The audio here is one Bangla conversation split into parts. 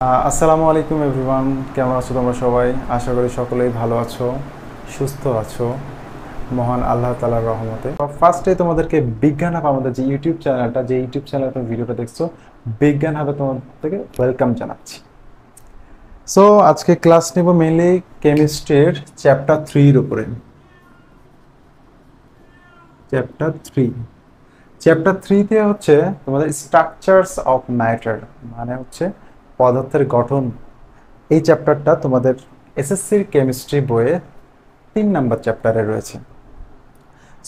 আসসালামু আলাইকুম এভরিওয়ান, কেমন আছো তোমরা সবাই? আশা করি সকলেই ভালো আছো, সুস্থ আছো মহান আল্লাহ তাআলার রহমতে। ফার্স্টে তোমাদেরকে বিজ্ঞান হাব, আমাদের যে ইউটিউব চ্যানেলটা, যে ইউটিউব চ্যানেলে তুমি ভিডিওটা দেখছো, বিজ্ঞান হাবে তোমাদেরকে ওয়েলকাম জানাচ্ছি। সো আজকে ক্লাস নেব মেইনলি কেমিস্ট্রির চ্যাপ্টার 3 উপরে। চ্যাপ্টার 3, চ্যাপ্টার 3তে হচ্ছে তোমাদের স্ট্রাকচারস অফ ম্যাটার, মানে হচ্ছে পদার্থের গঠন। এই চ্যাপ্টারটা তোমাদের এসএসসির কেমিস্ট্রি বইয়ে 3 নাম্বার চ্যাপ্টারে রয়েছে।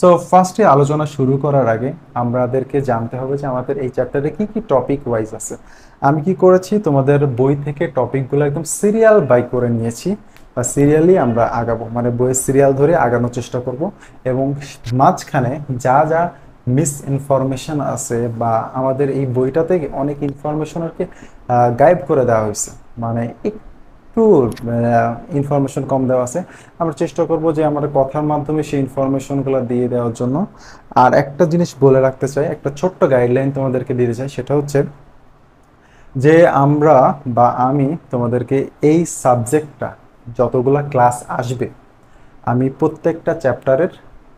সো ফার্স্টে আলোচনা শুরু করার আগে আমাদেরকে জানতে হবে যে আমাদের এই চ্যাপ্টারে কি কি টপিক ওয়াইজ আছে। আমি কি করেছি, তোমাদের বই থেকে টপিকগুলো একদম সিরিয়াল বাই করে নিয়েছি, বা সিরিয়ালি আমরা আগাবো, মানে বইয়ের সিরিয়াল ধরে আগানোর চেষ্টা করব। এবং মাঝখানে যা যা মিস ইনফরমেশন আছে, বা আমাদের এই বইটাতে অনেক ইনফরমেশনকে গায়েব করে দেওয়া হয়েছে, মানে একটু ইনফরমেশন কম দেওয়া আছে, আমরা চেষ্টা করব যে আমাদের কথার মাধ্যমে সেই ইনফরমেশনগুলো দিয়ে দেওয়ার জন্য। আর একটা জিনিস বলে রাখতে চাই, একটা ছোট্ট গাইডলাইন তোমাদেরকে দিতে চাই, সেটা হচ্ছে যে আমরা বা আমি তোমাদেরকে এই সাবজেক্টটা যতগুলা ক্লাস আসবে, আমি প্রত্যেকটা চ্যাপ্টারের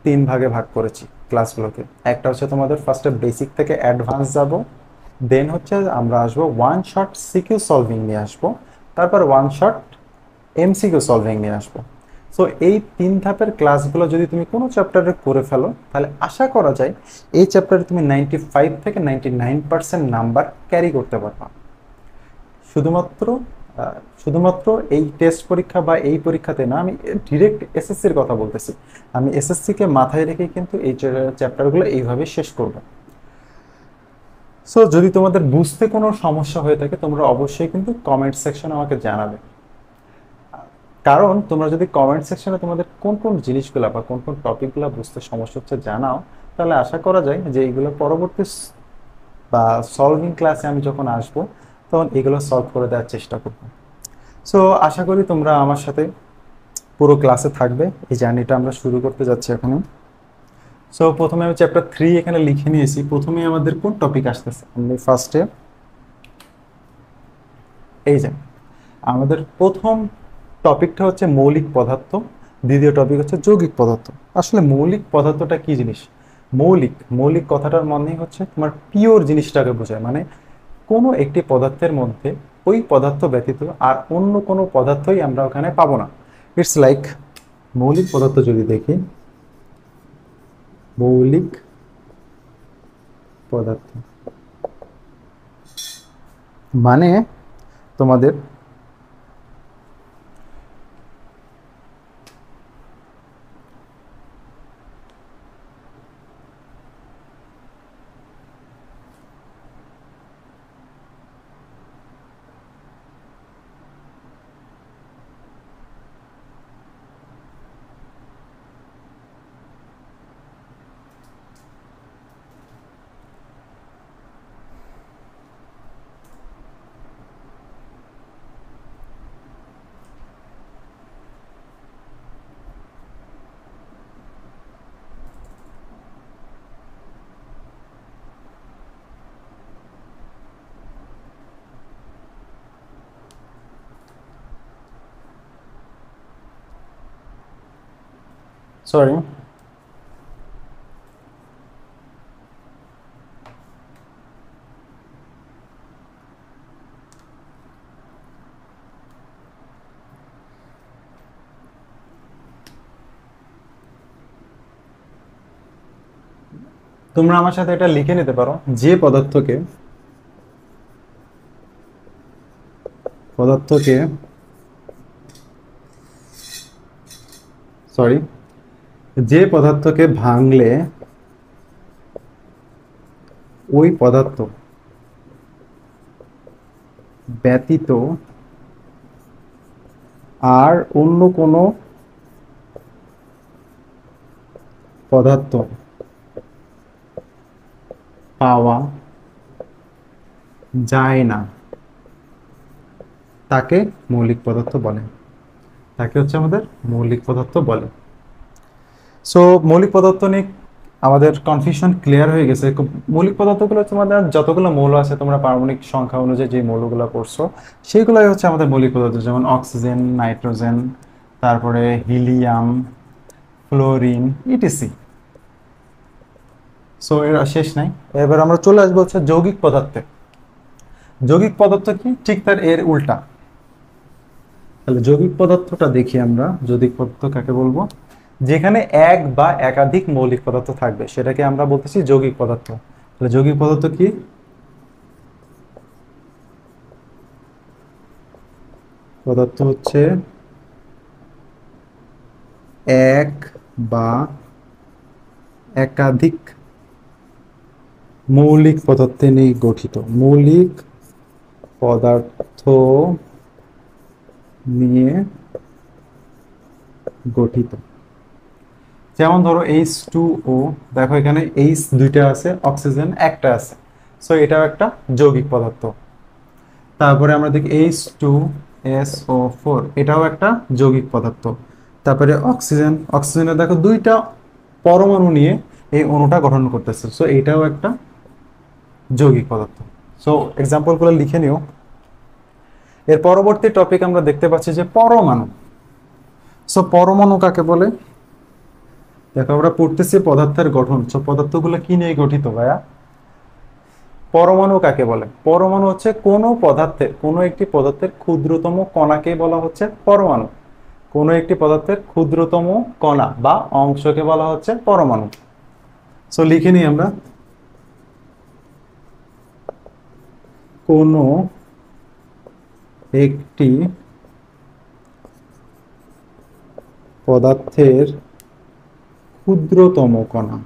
3 ভাগে ভাগ করেছি ক্লাসগুলোকে। একটা হচ্ছে তোমাদের ফার্স্টে বেসিক থেকে অ্যাডভান্স যাব, দেন হচ্ছে আমরা আসবো ওয়ান শট সিকিউ সলভিং নিয়ে আসবো, তারপর ওয়ান শট এমসিকিউ সলভিং নিয়ে আসবো। সো এই 3 ধাপের ক্লাসগুলো যদি তুমি কোনো চ্যাপ্টারে করে ফেলো, তাহলে আশা করা যায় এই চ্যাপ্টারে তুমি 95 থেকে 99% নাম্বার ক্যারি করতে পারবা। শুধুমাত্র শুধুমাত্র এই টেস্ট পরীক্ষা বা এই পরীক্ষাতে না, আমি ডিরেক্ট এসএসসির কথা বলতেছি। আমি এসএসসিকে মাথায় রেখে কিন্তু এই চ্যাপ্টারগুলো এইভাবে শেষ করবো। সো যদি তোমাদের বুঝতে কোনো সমস্যা হয়ে থাকে, তোমরা অবশ্যই কিন্তু কমেন্ট সেকশনে আমাকে জানাবে। কারণ তোমরা যদি কমেন্ট সেকশনে তোমাদের কোন কোন জিনিসগুলো বা কোন কোন টপিকগুলো বুঝতে সমস্যা হচ্ছে জানাও, তাহলে আশা করা যায় যে এইগুলো পরবর্তী বা সলভিং ক্লাসে আমি যখন আসব, তখন এগুলো সলভ করে দেওয়ার চেষ্টা করব। সো আশা করি তোমরা আমার সাথে পুরো ক্লাসে থাকবে। এই জার্নিটা আমরা শুরু করতে যাচ্ছি এখনই। সো প্রথমে আমি চ্যাপ্টার 3 এখানে লিখে নিয়েছি। প্রথমে আমাদের কোন টপিক আসতেছে, আমি ফার্স্টে এই যে আমাদের প্রথম টপিকটা হচ্ছে মৌলিক পদার্থ, দ্বিতীয় টপিক হচ্ছে যৌগিক পদার্থ। আসলে মৌলিক পদার্থটা কি জিনিস? মৌলিক মৌলিক কথাটার মানে হচ্ছে তোমার পিওর জিনিসটাকে বোঝায়, মানে কোনো একটি পদার্থের মধ্যে ওই পদার্থ ব্যতীত আর অন্য কোনো পদার্থই আমরা ওখানে পাবো না। ইটস লাইক, মৌলিক পদার্থ যদি দেখি, মৌলিক পদার্থ মানে তোমাদের সরি, তোমরা আমার সাথে এটা লিখে নিতে পারো, যে পদার্থকে সরি, যে পদার্থকে ভাঙলে ওই পদার্থ ব্যতীত আর অন্য কোনো পদার্থ পাওয়া যায় না, তাকে মৌলিক পদার্থ বলে। তাকে হচ্ছে আমাদের মৌলিক পদার্থ বলে। সো মৌলিক পদার্থ নিয়ে আমাদের কনফিউশন ক্লিয়ার হয়ে গেছে। মৌলিক পদার্থগুলো তোমাদের যতগুলো মৌল আছে তোমরা পারমাণবিক সংখ্যা অনুযায়ী যে মৌলগুলো পড়ছো সেগুলোই হচ্ছে আমাদের মৌলিক পদার্থ, যেমন অক্সিজেন, নাইট্রোজেন, তারপরে হিলিয়াম, ফ্লোরিন, ইটিসি। সো এর শেষ নাই। এবার আমরা চলে আসবো হচ্ছে যৌগিক পদার্থে। যৌগিক পদার্থ কি? ঠিক তার এর উল্টা। তাহলে যৌগিক পদার্থটা দেখি আমরা। যৌগিক পদার্থ কাকে বলবো? যেখানে এক বা একাধিক মৌলিক পদার্থ থাকবে সেটাকে আমরা বলতেছি যৌগিক পদার্থ। তাহলে যৌগিক পদার্থ কি? পদার্থ হচ্ছে এক বা একাধিক মৌলিক পদার্থে নিয়ে গঠিত। মৌলিক পদার্থ নিয়ে গঠিত। যেমন ধরো H2O, দেখো এখানে H দুইটা আছে, অক্সিজেন একটা আছে, সো এটাও একটা যৌগিক পদার্থ। তারপরে আমরা দেখি H2SO4, এটাও একটা যৌগিক পদার্থ। তারপরে অক্সিজেন, অক্সিজেনের দেখো দুইটা পরমাণু নিয়ে এই অণুটা গঠন করতেছে, সো এটাও একটা যৌগিক পদার্থ। সো এক্সাম্পলগুলো লিখে নিও। এর পরবর্তী টপিক আমরা দেখতে পাচ্ছি যে পরমাণু। সো পরমাণু কাকে বলে? দেখো আমরা পড়তেছি পদার্থের গঠন, সো পদার্থগুলো কি নিয়ে গঠিত ভাইয়া? পরমাণু কাকে বলে? পরমাণু হচ্ছে কোনো পদার্থের, কোনো একটি পদার্থের ক্ষুদ্রতম কণাকে বলা হচ্ছে পরমাণু। কোনো একটি পদার্থের ক্ষুদ্রতম কণা বা অংশকে বলা হচ্ছে পরমাণু। সো লিখে নিই আমরা। কোনো একটি পদার্থের ক্ষুদ্রতম কণা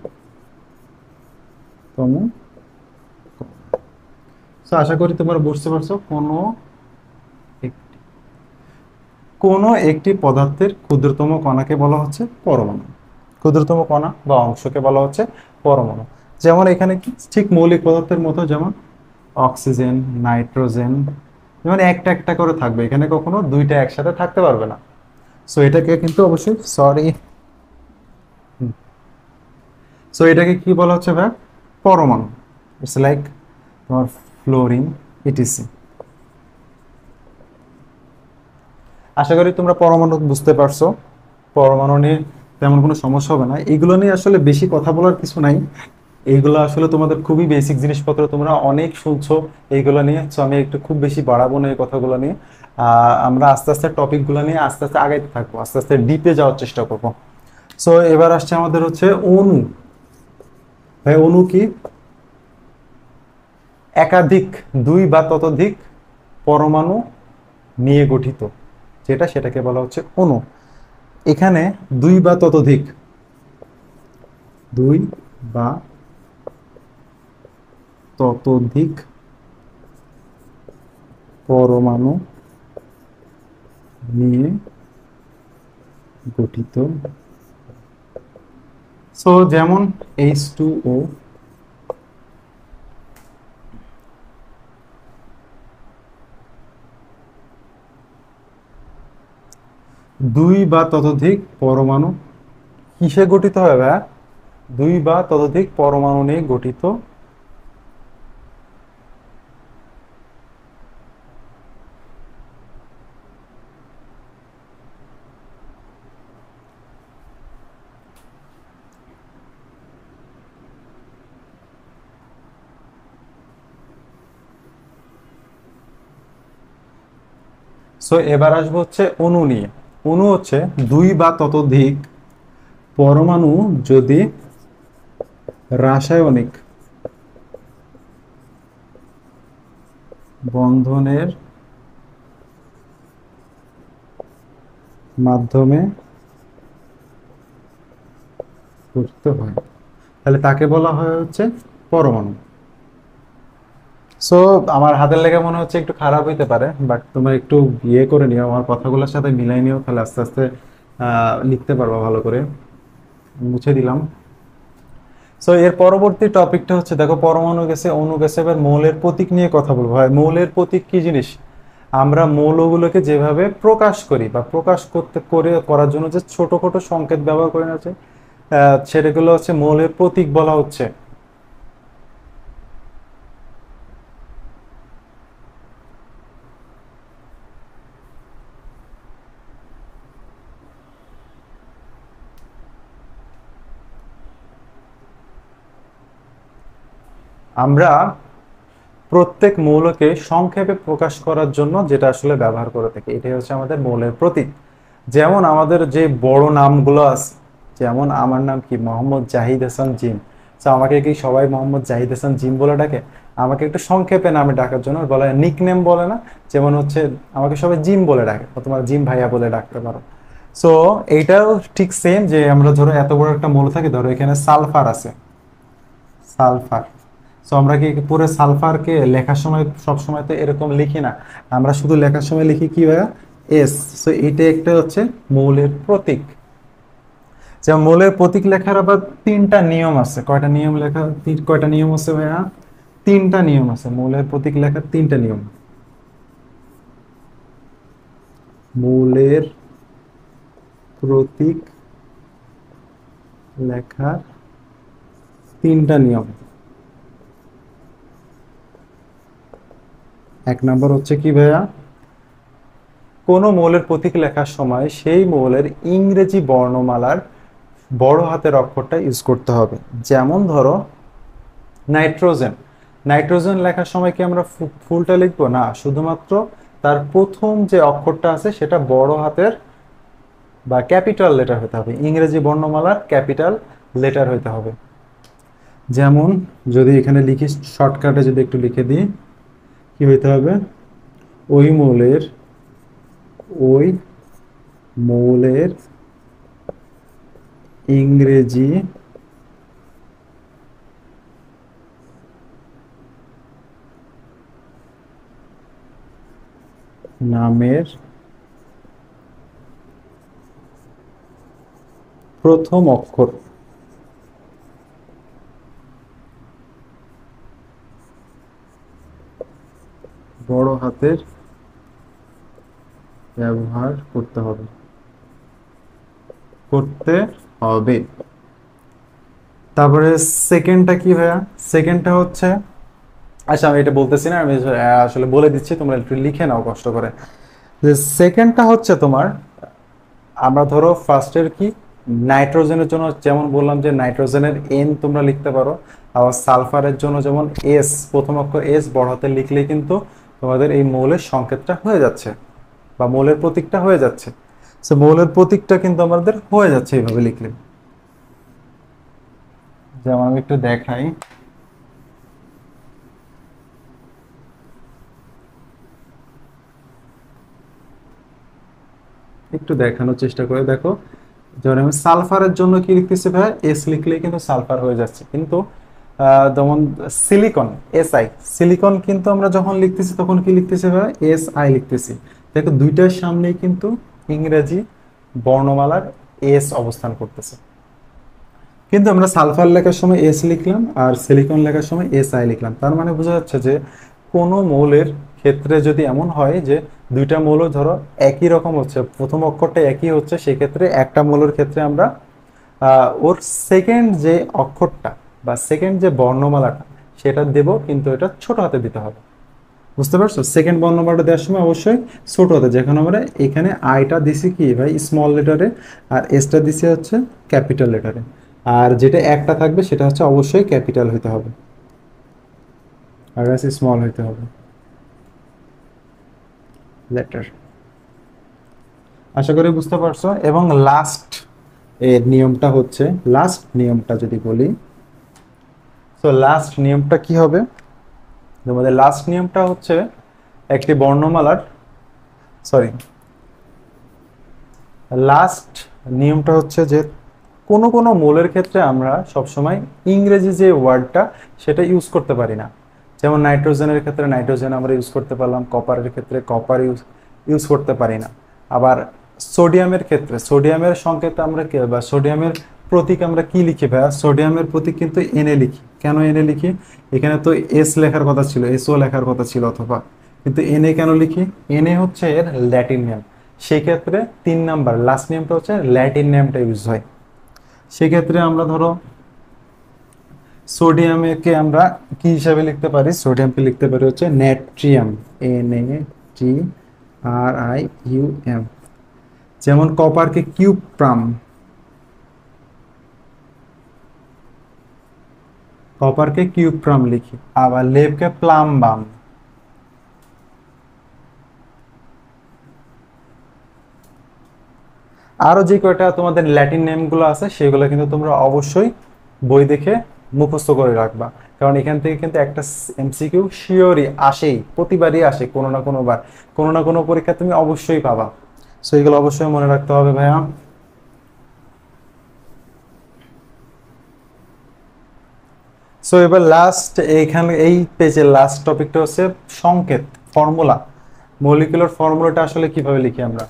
আশা করি তোমরা বুঝতে পারছো। কোনো একটি পদার্থের ক্ষুদ্রতম কণাকে বলা হচ্ছে পরমাণু। ক্ষুদ্রতম কণা বা অংশকে বলা হচ্ছে পরমাণু। যেমন এখানে কি ঠিক মৌলিক পদার্থের মতো, যেমন অক্সিজেন, নাইট্রোজেন, যেমন একটা একটা করে থাকবে, এখানে কখনো দুইটা একসাথে থাকতে পারবে না। সো এটাকে কিন্তু অবশ্যই এটাকে কি বলা হচ্ছে ভাই? পরমাণু। ইটস লাইক তোমার ফ্লোরিন, ইটিসি। আশা করি তোমরা পরমাণু বুঝতে পারছো। পরমাণু নিয়ে তেমন কোনো সমস্যা হবে না। এগুলো নিয়ে আসলে বেশি কথা বলার কিছু নাই। এইগুলো আসলে তোমাদের খুবই বেসিক জিনিসপত্র, তোমরা অনেক শুনছো এইগুলো নিয়ে। সো আমি একটু খুব বেশি বাড়াবো না এই কথাগুলো নিয়ে। আমরা আস্তে আস্তে টপিকগুলো নিয়ে আস্তে আস্তে আগাইতে থাকবো, আস্তে আস্তে ডিপে যাওয়ার চেষ্টা করবো। সো এবার আসছে আমাদের হচ্ছে অণু। ভাই অণু কি? একাধিক, দুই বা ততোধিক পরমাণু নিয়ে গঠিত সেটাকে বলা হচ্ছে অণু। এখানে দুই বা ততোধিক পরমাণু নিয়ে গঠিত। সো যেমন H2O, দুই বা ততোধিক পরমাণু কিসে গঠিত হয় ভাইয়া? দুই বা ততোধিক পরমাণু নিয়ে গঠিত। সো এবার আসবো হচ্ছে অণু নিয়ে। অণু হচ্ছে দুই বা ততোধিক পরমাণু যদি রাসায়নিক বন্ধনের মাধ্যমে গঠিত হয়, তাহলে তাকে বলা হয় হচ্ছে পরমাণু। সো আমার হাতের লেখা মনে হচ্ছে একটু খারাপ হইতে পারে, বাট তোমরা একটু ইয়ে করে নিও, আমার কথাগুলোর সাথে মিলাই নিও, তাহলে আস্তে আস্তে লিখতে পারবো ভালো করে। মুছে দিলাম। সো এর পরবর্তী টপিকটা হচ্ছে, দেখো পরমাণু গেছে, অণু গেছে, এবার মৌলের প্রতীক নিয়ে কথা বলবো। হয় মৌলের প্রতীক কি জিনিস? আমরা মৌলগুলোকে যেভাবে প্রকাশ করি বা প্রকাশ করার জন্য যে ছোট ছোট সংকেত ব্যবহার করি না, সেটাগুলো হচ্ছে মৌলের প্রতীক বলা হচ্ছে। আমরা প্রত্যেক মৌলকে সংক্ষেপে প্রকাশ করার জন্য যেটা আসলে ব্যবহার করে থাকি, এটাই হচ্ছে আমাদের মৌলের প্রতীক। যেমন আমাদের যে বড় নামগুলো আছে, যেমন আমার নাম কি, মোহাম্মদ জাহিদ হাসান জিম। তো আমাকে কি সবাই মোহাম্মদ জাহিদ হাসান জিম বলে ডাকে? আমাকে একটু সংক্ষেপে নামে ডাকার জন্য বলে নিক নেম বলে না, যেমন হচ্ছে আমাকে সবাই জিম বলে ডাকে, তোমার জিম ভাইয়া বলে ডাকতে পারো। সো এইটাও ঠিক সেম, যে আমরা ধরো এত বড় একটা মৌল থাকে, ধরো এখানে সালফার আছে, সালফার। সো আমরা কি পুরো সালফারকে লেখার সময় সব সময় তো এরকম লিখি না, আমরা শুধু লেখার সময় লিখি কি ভাইয়া, এস। সো এটা একটা হচ্ছে মৌলের প্রতীক। যেমন মৌলের প্রতীক লেখার আবার তিনটা নিয়ম আছে। কয়টা নিয়ম লেখা, কয়টা নিয়ম আছে ভাইয়া? তিনটা নিয়ম আছে মৌলের প্রতীক লেখার, তিনটা নিয়ম। মৌলের প্রতীক লেখার তিনটা নিয়ম। এক নম্বর হচ্ছে কি ভাইয়া, কোনো মৌলের প্রতীক লেখার সময় সেই মৌলের ইংরেজি বর্ণমালার বড় হাতের অক্ষরটা ইউজ করতে হবে। যেমন ধরো নাইট্রোজেন, নাইট্রোজেন লেখার সময় কি আমরা ফুলটা লিখবো না, শুধুমাত্র তার প্রথম যে অক্ষরটা আছে সেটা বড় হাতের বা ক্যাপিটাল লেটার হতে হবে, ইংরেজি বর্ণমালার ক্যাপিটাল লেটার হতে হবে। যেমন যদি এখানে লিখি, শর্টকাটে যদি একটু লিখে দিই, কি হইতে হবে, ওই মৌলের, ওই মৌলের ইংরেজি নামের প্রথম অক্ষর বড় হাতের ব্যবহার করতে হবে, করতে হবে। তারপরে সেকেন্ডটা কি ভাইয়া? সেকেন্ডটা হচ্ছে, আচ্ছা আমি এটা বলতেছি না, আমি আসলে বলে দিচ্ছি, তোমরা একটু লিখে নাও কষ্ট করে। যে সেকেন্ডটা হচ্ছে তোমার, আমরা ধরো ফার্স্টের কি, নাইট্রোজেনের জন্য যেমন বললাম যে নাইট্রোজেনের এন তোমরা লিখতে পারো, আবার সালফারের জন্য যেমন এস, প্রথম অক্ষর এস বড় হাতে লিখলে কিন্তু তোমাদের এই মৌলের সংকেতটা হয়ে যাচ্ছে বা মৌলের প্রতীকটা হয়ে যাচ্ছে। সো মৌলের প্রতীকটা কিন্তু আমাদের হয়ে যাচ্ছে এইভাবে লিখলে। যেমন আমি একটু দেখাই, একটু দেখানোর চেষ্টা করে দেখো। যেমন আমি সালফারের জন্য কি লিখতেছি ভাই, এস লিখলেই কিন্তু সালফার হয়ে যাচ্ছে। কিন্তু যেমন সিলিকন, এস আই, সিলিকন কিন্তু আমরা যখন লিখতেছি তখন কি লিখতেছি ভাই, এস আই লিখতেছি। দেখো দুইটার সামনেই কিন্তু ইংরেজি বর্ণমালার এস অবস্থান করতেছে, কিন্তু আমরা সালফার লেখার সময় এস লিখলাম আর সিলিকন লেখার সময় এস আই লিখলাম। তার মানে বোঝা যাচ্ছে যে কোনো মৌলের ক্ষেত্রে যদি এমন হয় যে দুইটা মৌল ধরো একই রকম হচ্ছে, প্রথম অক্ষরটা একই হচ্ছে, সেক্ষেত্রে একটা মৌলের ক্ষেত্রে আমরা ওর সেকেন্ড যে অক্ষরটা বা সেকেন্ড যে বর্ণমালাটা সেটা দেব, কিন্তু এটা ছোট হাতে দিতে হবে। বুঝতে পারছো? সেকেন্ড বর্ণমালাটা দেওয়ার সময় অবশ্যই ছোট হাতে, যেখানে আমরা এখানে আইটা দিছি কি ভাই স্মল লেটারে, আর এসটা দিছি হচ্ছে ক্যাপিটাল লেটারে, আর যেটা একটা থাকবে সেটা হচ্ছে অবশ্যই ক্যাপিটাল হইতে হবে, আর স্মল হইতে হবে লেটার। আশা করি বুঝতে পারছো। এবং লাস্ট এর নিয়মটা হচ্ছে, লাস্ট নিয়মটা যদি বলি, তো লাস্ট নিয়মটা কি হবে, তোমাদের লাস্ট নিয়মটা হচ্ছে একটি বর্ণমালার, সরি, লাস্ট নিয়মটা হচ্ছে যে কোনো কোনো মৌলের ক্ষেত্রে আমরা সবসময় ইংরেজি যে ওয়ার্ডটা সেটা ইউজ করতে পারি না। যেমন নাইট্রোজেনের ক্ষেত্রে নাইট্রোজেন আমরা ইউজ করতে পারলাম, কপারের ক্ষেত্রে কপার ইউজ করতে পারি না। আবার সোডিয়ামের ক্ষেত্রে সোডিয়ামের সংকেত আমরা বা সোডিয়ামের প্রতীক আমরা কি লিখি ভাইয়া, সোডিয়ামের প্রতীক কিন্তু এনে লিখি। কেন এনে লিখি? এখানে তো এস লেখার কথা ছিল, এসও লেখার কথা ছিল অথবা, কিন্তু এনে কেন লিখি? এনে হচ্ছে এর ল্যাটিন নেম। সেই ক্ষেত্রে 3 নাম্বার লাস্ট নেমটা হচ্ছে ল্যাটিন নেমটা ইউজ হয়। সেক্ষেত্রে আমরা ধরো সোডিয়ামকে আমরা কি হিসাবে লিখতে পারি, সোডিয়ামকে লিখতে পারি হচ্ছে নেট্রিয়াম, NaTrium। যেমন কপারকে কিউপ্রাম, কপারকে কিউপ্রাম লিখি, আবার লেডকে প্লাম্বাম। আরো যে কয়টা তোমাদের ল্যাটিন নেমগুলো আছে সেগুলো কিন্তু তোমরা অবশ্যই বই দেখে মুখস্থ করে রাখবা, কারণ এখান থেকে কিন্তু একটা এমসিকিউ শিওরই আসেই, প্রতিবারই আসে, কোনো না কোনো বার, কোনো না কোনো পরীক্ষা তুমি অবশ্যই পাবা। সো এগুলো অবশ্যই মনে রাখতে হবে ভাইয়া। সো এবার লাস্ট এইখানে এই পেজের লাস্ট টপিকটা হচ্ছে সংকেত, ফর্মুলা। মলিকুলার ফর্মুলাটা আসলে কিভাবে লিখি আমরা?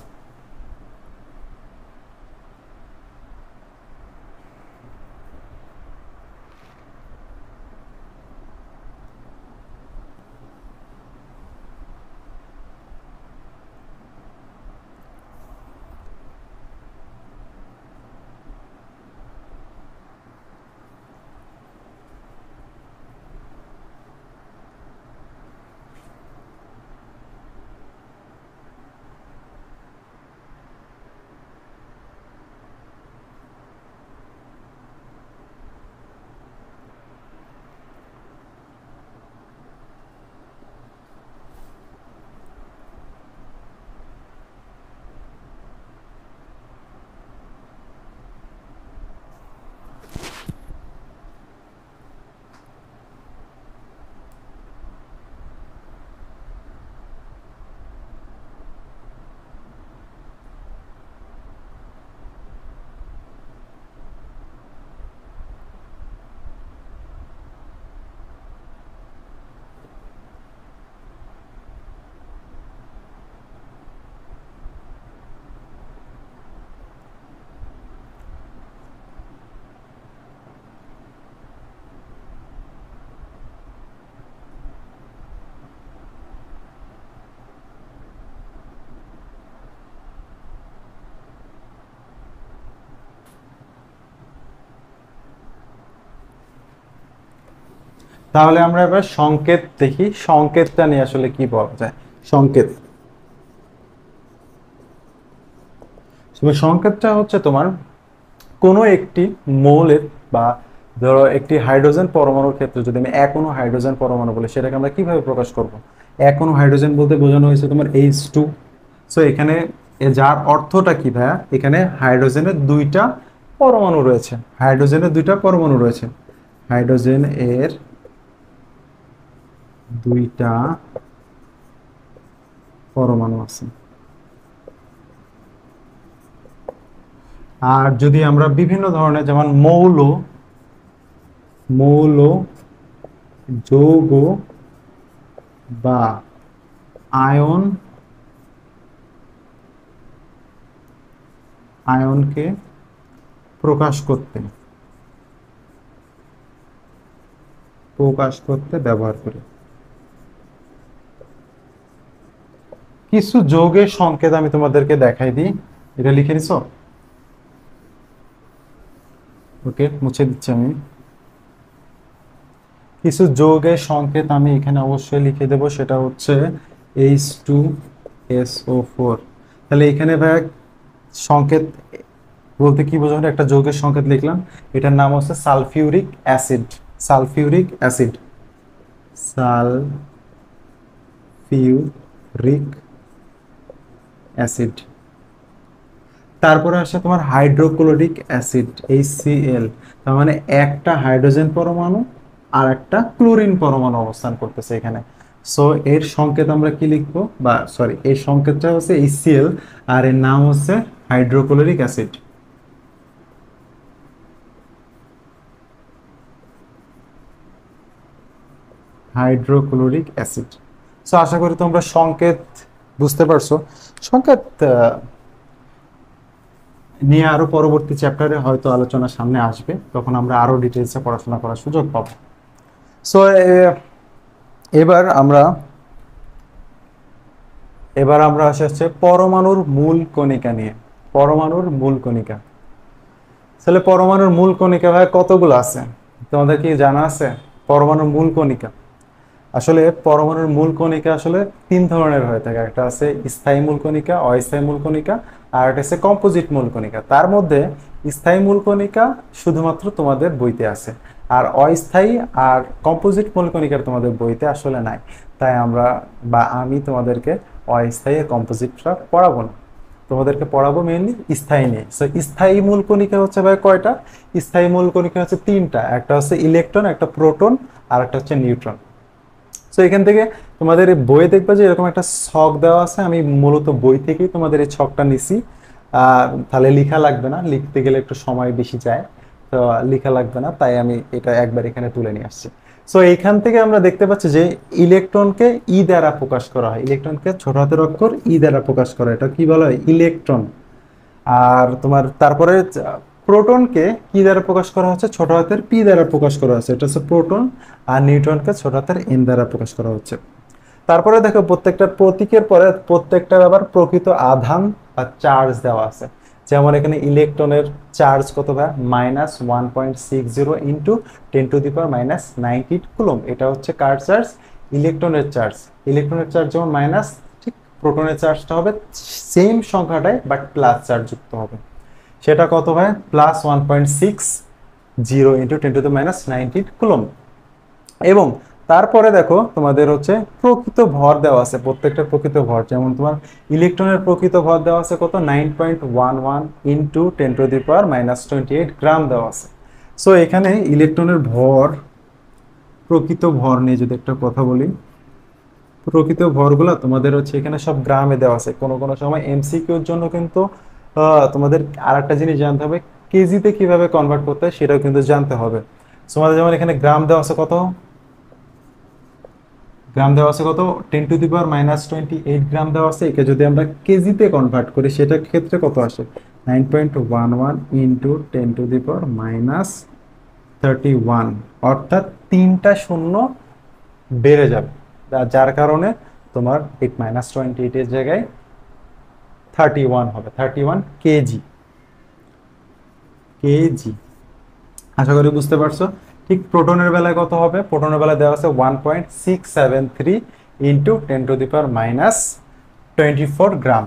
তাহলে আমরা এবার সংকেত দেখি, সংকেতটা নিয়ে আসলে কি বলা যায়। সংকেত, সংকেতটা হচ্ছে তোমার কোনো একটি মৌলের বা ধরো একটি হাইড্রোজেন পরমাণুর ক্ষেত্রে যদি আমি এক অণু হাইড্রোজেন পরমাণু বলি, সেটাকে আমরা কিভাবে প্রকাশ করব? এক অণু হাইড্রোজেন বলতে বোঝানো হয়েছে তোমার H2। সো এখানে যার অর্থটা কি ভাইয়া, এখানে হাইড্রোজেনের দুইটা পরমাণু রয়েছে, হাইড্রোজেনের দুইটা পরমাণু রয়েছে, হাইড্রোজেন এর দুইটা পরমাণু আছে। আর যদি আমরা বিভিন্ন ধরনের যেমন মৌল, মৌল, যৌগ বা আয়ন, আয়নকে প্রকাশ করতে ব্যবহার করি। কিছু যৌগের সংকেত আমি তোমাদেরকে দেখাই দিই, এটা লিখে নিছো? ওকে, মুছে দিচ্ছি আমি। কিছু যৌগের সংকেত আমি এখানে অবশ্যই লিখে দেব, সেটা হচ্ছে H2SO4। তাহলে এখানে ভাই সংকেত বলতে কি বোঝানো, একটা যৌগের সংকেত লিখলাম, এটার নাম হচ্ছে sulphuric acid, sulphuric acid, sulphuric acid. তারপরে আসে তোমার হাইড্রোক্লোরিক অ্যাসিড, HCl। তার মানে একটা হাইড্রোজেন পরমাণু আর একটা ক্লোরিন পরমাণু অবস্থান করতেছে এখানে। সো এর সংকেত আমরা কি লিখবো, বা সরি, এর সংকেতটা হচ্ছে HCl আর এর নাম হচ্ছে hydrochloric acid. Hydrochloric acid. So আশা করি তোমরা সংকেত বুঝতে পারছো। সংকেত নিয়ে আরো পরবর্তী চ্যাপ্টারে হয়তো আলোচনা সামনে আসবে, তখন আমরা আরো ডিটেইলসে পড়াশোনা করার সুযোগ পাবো। সো এবার আমরা আসছে পরমাণুর মূল কণিকা নিয়ে। পরমাণুর মূল কণিকা, তাহলে পরমাণুর মূল কণিকা ভাই কতগুলো আছে তোমাদের কি জানা আছে? পরমাণুর মূল কণিকা, আসলে পরমাণুর মূল কণিকা আসলে তিন ধরনের হয়ে থাকে। একটা আছে স্থায়ী মূল কণিকা, অস্থায়ী মূল কণিকা, আর একটা আছে কম্পোজিট মূল কণিকা। তার মধ্যে স্থায়ী মূল কণিকা শুধুমাত্র তোমাদের বইতে আছে, আর অস্থায়ী আর কম্পোজিট মূল কণিকার তোমাদের বইতে আসলে নাই। তাই আমরা বা আমি তোমাদেরকে অস্থায়ী কম্পোজিটটা পড়াবো না, তোমাদেরকে পড়াবো মেইনলি স্থায়ী নিয়ে। সো স্থায়ী মূল কণিকা হচ্ছে ভাই কয়টা? স্থায়ী মূল কণিকা হচ্ছে তিনটা, একটা হচ্ছে ইলেকট্রন, একটা প্রোটন, আর একটা হচ্ছে নিউট্রন। তো এখান থেকে তোমাদের এই বইয়ে দেখবে যে এরকম একটা ছক দেওয়া আছে, আমি মূলত বই থেকেই তোমাদের এই ছকটা নিছি। তাহলে লেখা লাগবে না, লিখতে গেলে একটু সময় বেশি যায়, তো লেখা লাগবে না, তাই আমি এটা একবার এখানে তুলে নিয়ে আসছি। সো এইখান থেকে আমরা দেখতে পাচ্ছি যে ইলেকট্রনকে ই দ্বারা প্রকাশ করা হয়, ইলেকট্রনকে ছোট হাতের অক্ষর ই দ্বারা প্রকাশ করা হয়, এটা কি বলা হয়? ইলেকট্রন। আর তোমার তারপরে প্রোটনকে কি দ্বারা প্রকাশ করা হচ্ছে? ছোট হাতের পি দ্বারা প্রকাশ করা হচ্ছে, এটা হচ্ছে প্রোটন। আর নিউট্রনকে ছোট হাতের এন দ্বারা প্রকাশ করা হচ্ছে। তারপরে দেখো প্রত্যেকটা প্রতীকের পরে প্রত্যেকটার আবার প্রকৃত আধান বা চার্জ দেওয়া আছে। যেমন এখানে ইলেকট্রনের চার্জ কত ভাই? -1.60 ইন্টু 10⁻⁻90 কুলম্ব, এটা হচ্ছে কার চার্জ? ইলেকট্রনের চার্জ। ইলেকট্রনের চার্জ যেমন মাইনাস, ঠিক প্রোটনের চার্জটা হবে সেম সংখ্যাটাই বাট প্লাস চার্জ যুক্ত হবে। সেটা কত ভাই? +1.60 ইন্টু 10⁻90 কুলম্ব। এবং তারপরে দেখো তোমাদের হচ্ছে প্রকৃত ভর দেওয়া আছে, প্রত্যেকটা প্রকৃত ভর। যেমন তোমার ইলেকট্রনের প্রকৃত ভর দেওয়া আছে কত? 9.11 ইন্টু 10⁻28 গ্রাম দেওয়া আছে। সো এখানে ইলেকট্রনের ভর, প্রকৃত ভর নিয়ে যদি একটা কথা বলি, প্রকৃত ভরগুলো তোমাদের হচ্ছে এখানে সব গ্রামে দেওয়া আছে। কোনো কোনো সময় এমসিকিউর জন্য কিন্তু তোমাদের আর একটা জিনিস জানতে হবে, কেজিতে কিভাবে কনভার্ট করতে হয় সেটাও কিন্তু জানতে হবে। তোমাদের যেমন এখানে গ্রাম দেওয়া আছে কত? গ্রাম দেওয়া আছে কত? 10⁻28 গ্রাম দেওয়া আছে। একে যদি আমরা কেজিতে কনভার্ট করি সেটার ক্ষেত্রে কত আসে? 9.11 ইন্টু 10⁻31, অর্থাৎ তিনটা শূন্য বেড়ে যাবে, যার কারণে তোমার এই -28 এর জায়গায় 31 হবে, 31 কেজি। কেজি, আশা করি বুঝতে পারছো। ঠিক প্রোটনের বেলায় কত হবে? প্রোটনের বেলায় দেওয়া আছে 1.673 ইন্টু 10⁻24 গ্রাম।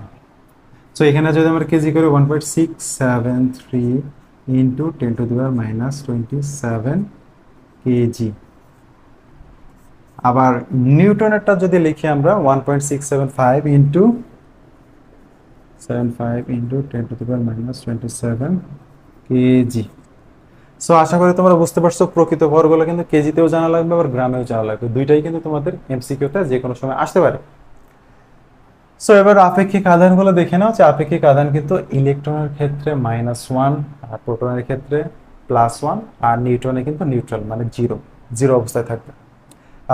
সো এখানে যদি আমরা কেজি করি 1.673 ইন্টু 10⁻27 কেজি। আবার নিউটনেরটা যদি লিখি আমরা 1.675 ইন্টু 10⁻27 কেজি। সো আশা করি তোমরা বুঝতে পারছো প্রকৃত ভরগুলো কিন্তু কেজিতেও জানা লাগবে আবার গ্রামেও জানা লাগবে, দুইটাই কিন্তু তোমাদের এমসিকিউতে যে কোনো সময় আসতে পারে। সো এবার আপেক্ষিক আধানগুলো দেখে নাও যে আপেক্ষিক আধান কিন্তু ইলেকট্রনের ক্ষেত্রে -1, আর প্রোটনের ক্ষেত্রে +1, আর নিউট্রনে কিন্তু নিউট্রাল মানে জিরো, জিরো অবস্থায় থাকবে।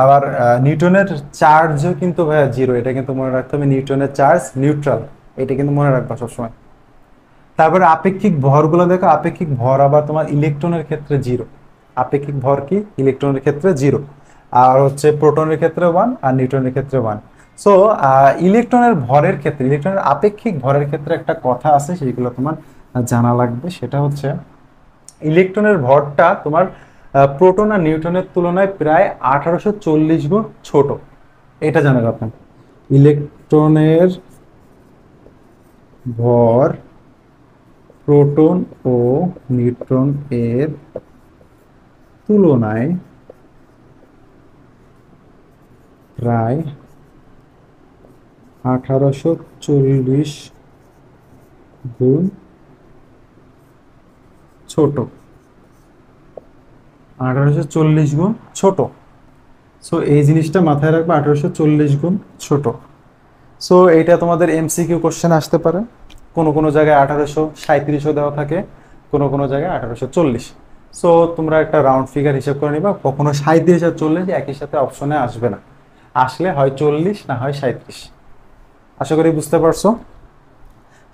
আবার নিউটনের চার্জও কিন্তু ভাইয়া জিরো, এটা কিন্তু মনে রাখতে হবে। নিউটনের চার্জ নিউট্রাল, এটা কিন্তু মনে রাখবা সবসময়। তারপরে আপেক্ষিক ভরগুলো দেখো, আপেক্ষিক ভর আবার তোমার ইলেকট্রনের ক্ষেত্রে জিরো। আপেক্ষিক ভর কি? ইলেকট্রনের ক্ষেত্রে জিরো, আর হচ্ছে প্রোটনের ক্ষেত্রে 1, আর নিউট্রনের ক্ষেত্রে 1। সো ইলেকট্রনের ভরের ক্ষেত্রে, ইলেকট্রনের আপেক্ষিক ভরের ক্ষেত্রে একটা কথা আছে, সেগুলো তোমার জানা লাগবে। সেটা হচ্ছে ইলেকট্রনের ভরটা তোমার প্রোটন আর নিউট্রনের তুলনায় প্রায় 1840 গুণ ছোট, এটা জানা রাখবেন। ইলেকট্রনের ভর প্রোটন ও নিউট্রন এর তুলনায় প্রায় 1840 গুণ ছোট, 1840 গুণ ছোট। সো এই জিনিসটা মাথায় রাখবে, 1840 গুণ ছোট। সো এইটা তোমাদের এমসিকিউ কোশ্চেন আসতে পারে। কোনো কোনো জায়গায় 1837ও দেওয়া থাকে, কোনো কোনো জায়গায় 1840। সো তোমরা একটা রাউন্ড ফিগার হিসাব করে নিবা, কখনো 37 আর 40 একই সাথে অপশনে আসবে না, আসলে হয় 40 না হয় 37। আশা করি বুঝতে পারছো।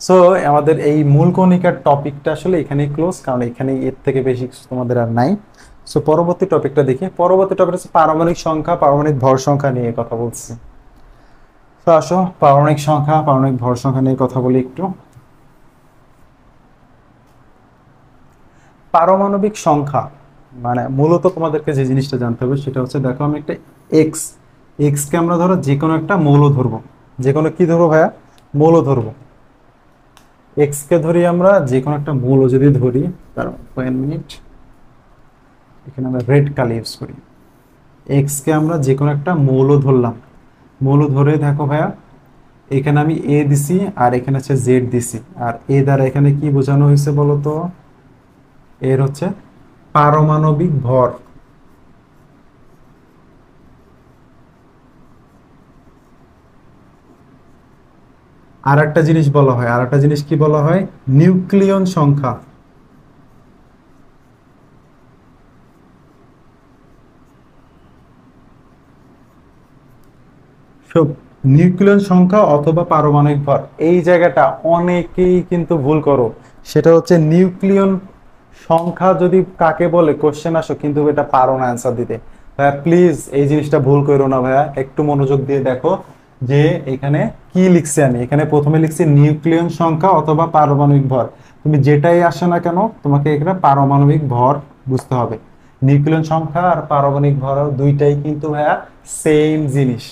সো আমাদের এই মূল কণিকার টপিকটা আসলে এখানেই ক্লোজ, কারণ এখানে এর থেকে বেশি কিছু তোমাদের আর নাই। সো পরবর্তী টপিকটা দেখি। পরবর্তী টপিক হচ্ছে পারমাণবিক সংখ্যা, পারমাণবিক ভর সংখ্যা নিয়ে কথা বলছি। তো আসো পারমাণবিক সংখ্যা, পারমাণবিক ভর সংখ্যা নিয়ে কথা বলি একটু। পারমাণবিক সংখ্যা মানে মূলত তোমাদেরকে যে জিনিসটা জানতে হবে সেটা হচ্ছে, দেখো আমি একটা এক্স, কে আমরা ধরো যে কোনো একটা মৌল ধরবো, যে কোনো কি ধরবো ভাইয়া, মৌল ধরবো। এক্স কে ধরি আমরা যে কোনো একটা মৌল যদি ধরি, তার 1 মিনিট, এখানে আমরা রেড কালি ইউজ করি। এক্স কে আমরা যে কোনো একটা মৌল ধরলাম, মৌল ধরে দেখো ভাইয়া এখানে আমি এ দিছি আর এখানে হচ্ছে জেড দিছি, আর এ দ্বারা এখানে কি বোঝানো হয়েছে বলতো, এর হচ্ছে পারমাণবিক ভর। আর একটা জিনিস বলা হয়, আর একটা জিনিস কি বলা হয়, নিউক্লিয়ন সংখ্যা। সব নিউক্লিয়ন সংখ্যা অথবা পারমাণবিক ভর, এই জায়গাটা অনেকেই কিন্তু ভুল করো। সেটা হচ্ছে নিউক্লিয়ন সংখ্যা যদি কাকে বলে কোশ্চেন আসো, কিন্তু এটা পারো না অ্যান্সার দিতে। ভাইয়া প্লিজ এই জিনিসটা ভুল করো না ভাইয়া, একটু মনোযোগ দিয়ে দেখো যে এখানে কি লিখছি আমি। এখানে প্রথমে লিখছি নিউক্লিয়ন সংখ্যা অথবা পারমাণবিক ভর। তুমি যেটাই আসে না কেন তোমাকে এখানে পারমাণবিক ভর বুঝতে হবে। নিউক্লিয়ন সংখ্যা আর পারমাণবিক ভর দুইটাই কিন্তু ভাইয়া সেম জিনিস।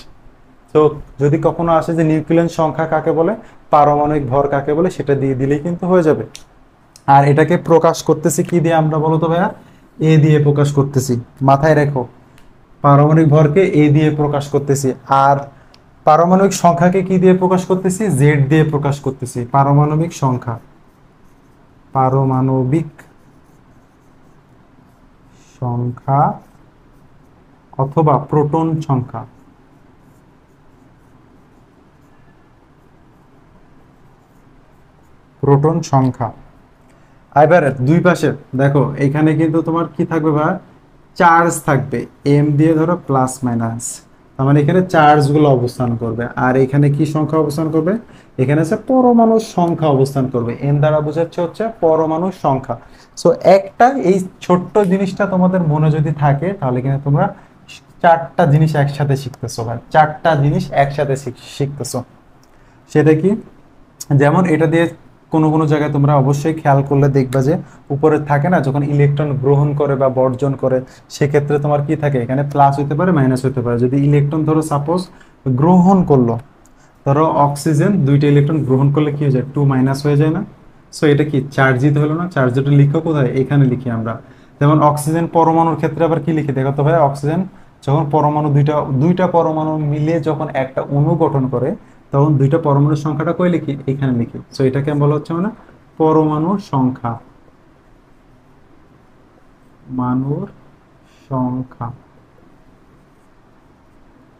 তো যদি কখনো আসে যে নিউক্লিয়ন সংখ্যা কাকে বলে, পারমাণবিক ভর কাকে বলে, সেটা দিয়ে দিলেই কিন্তু হয়ে যাবে। আর এটাকে প্রকাশ করতেছি কি দিয়ে আমরা, বলো তো ভাইয়া, এ দিয়ে প্রকাশ করতেছি। মাথায় রেখো, পারমাণবিক ভরকে এ দিয়ে প্রকাশ করতেছি, আর পারমাণবিক সংখ্যাকে কি দিয়ে প্রকাশ করতেছি, জেড দিয়ে প্রকাশ করতেছি। পারমাণবিক সংখ্যা, পারমাণবিক সংখ্যা অথবা প্রোটন সংখ্যা, প্রোটন সংখ্যা। এবার দুই পাশে দেখো এখানে কিন্তু তোমার কি থাকবে ভাই, চার্জ থাকবে, এম দিয়ে ধরো প্লাস মাইনাস, তার মানে এখানে চার্জ গুলো অবস্থান করবে। আর এখানে কি সংখ্যা অবস্থান করবে, এখানে হচ্ছে পরমাণুর সংখ্যা অবস্থান করবে। এন দ্বারা বোঝাচ্ছে হচ্ছে পরমাণুর সংখ্যা। সো একটা এই ছোট্ট জিনিসটা তোমাদের মনে যদি থাকে তাহলে কিন্তু তোমরা চারটা জিনিস একসাথে শিখতেছো ভাই, চারটা জিনিস একসাথে শিখতেছো। সেটা কি, যেমন এটা দিয়ে কোনো কোনো জায়গায় তোমরা অবশ্যই খেয়াল করলে দেখবা যে উপরে থাকে না, যখন ইলেকট্রন গ্রহণ করে বা বর্জন করে সেক্ষেত্রে তোমার কি থাকে, এখানে প্লাস হতে পারে মাইনাস হতে পারে। যদি ইলেকট্রন ধরো সাপোজ গ্রহণ করলো, ধরো অক্সিজেন দুইটা ইলেকট্রন গ্রহণ করলে কি হয়ে যায়, 2 মাইনাস হয়ে যায় না। সো এটা কি চার্জিত হলো না, চার্জটা লিখো কোথায়, এখানে লিখি আমরা। যেমন অক্সিজেন পরমাণুর ক্ষেত্রে আবার কি লিখি দেখো তো ভাই, অক্সিজেন যখন পরমাণু দুইটা দুইটা পরমাণু মিলে যখন একটা অণু গঠন করে তখন দুইটা পরমাণুর সংখ্যাটা কই লিখি, এখানে লিখি। সো এটাকে বলা হচ্ছে মানে পরমাণুর সংখ্যা, মানুর সংখ্যা।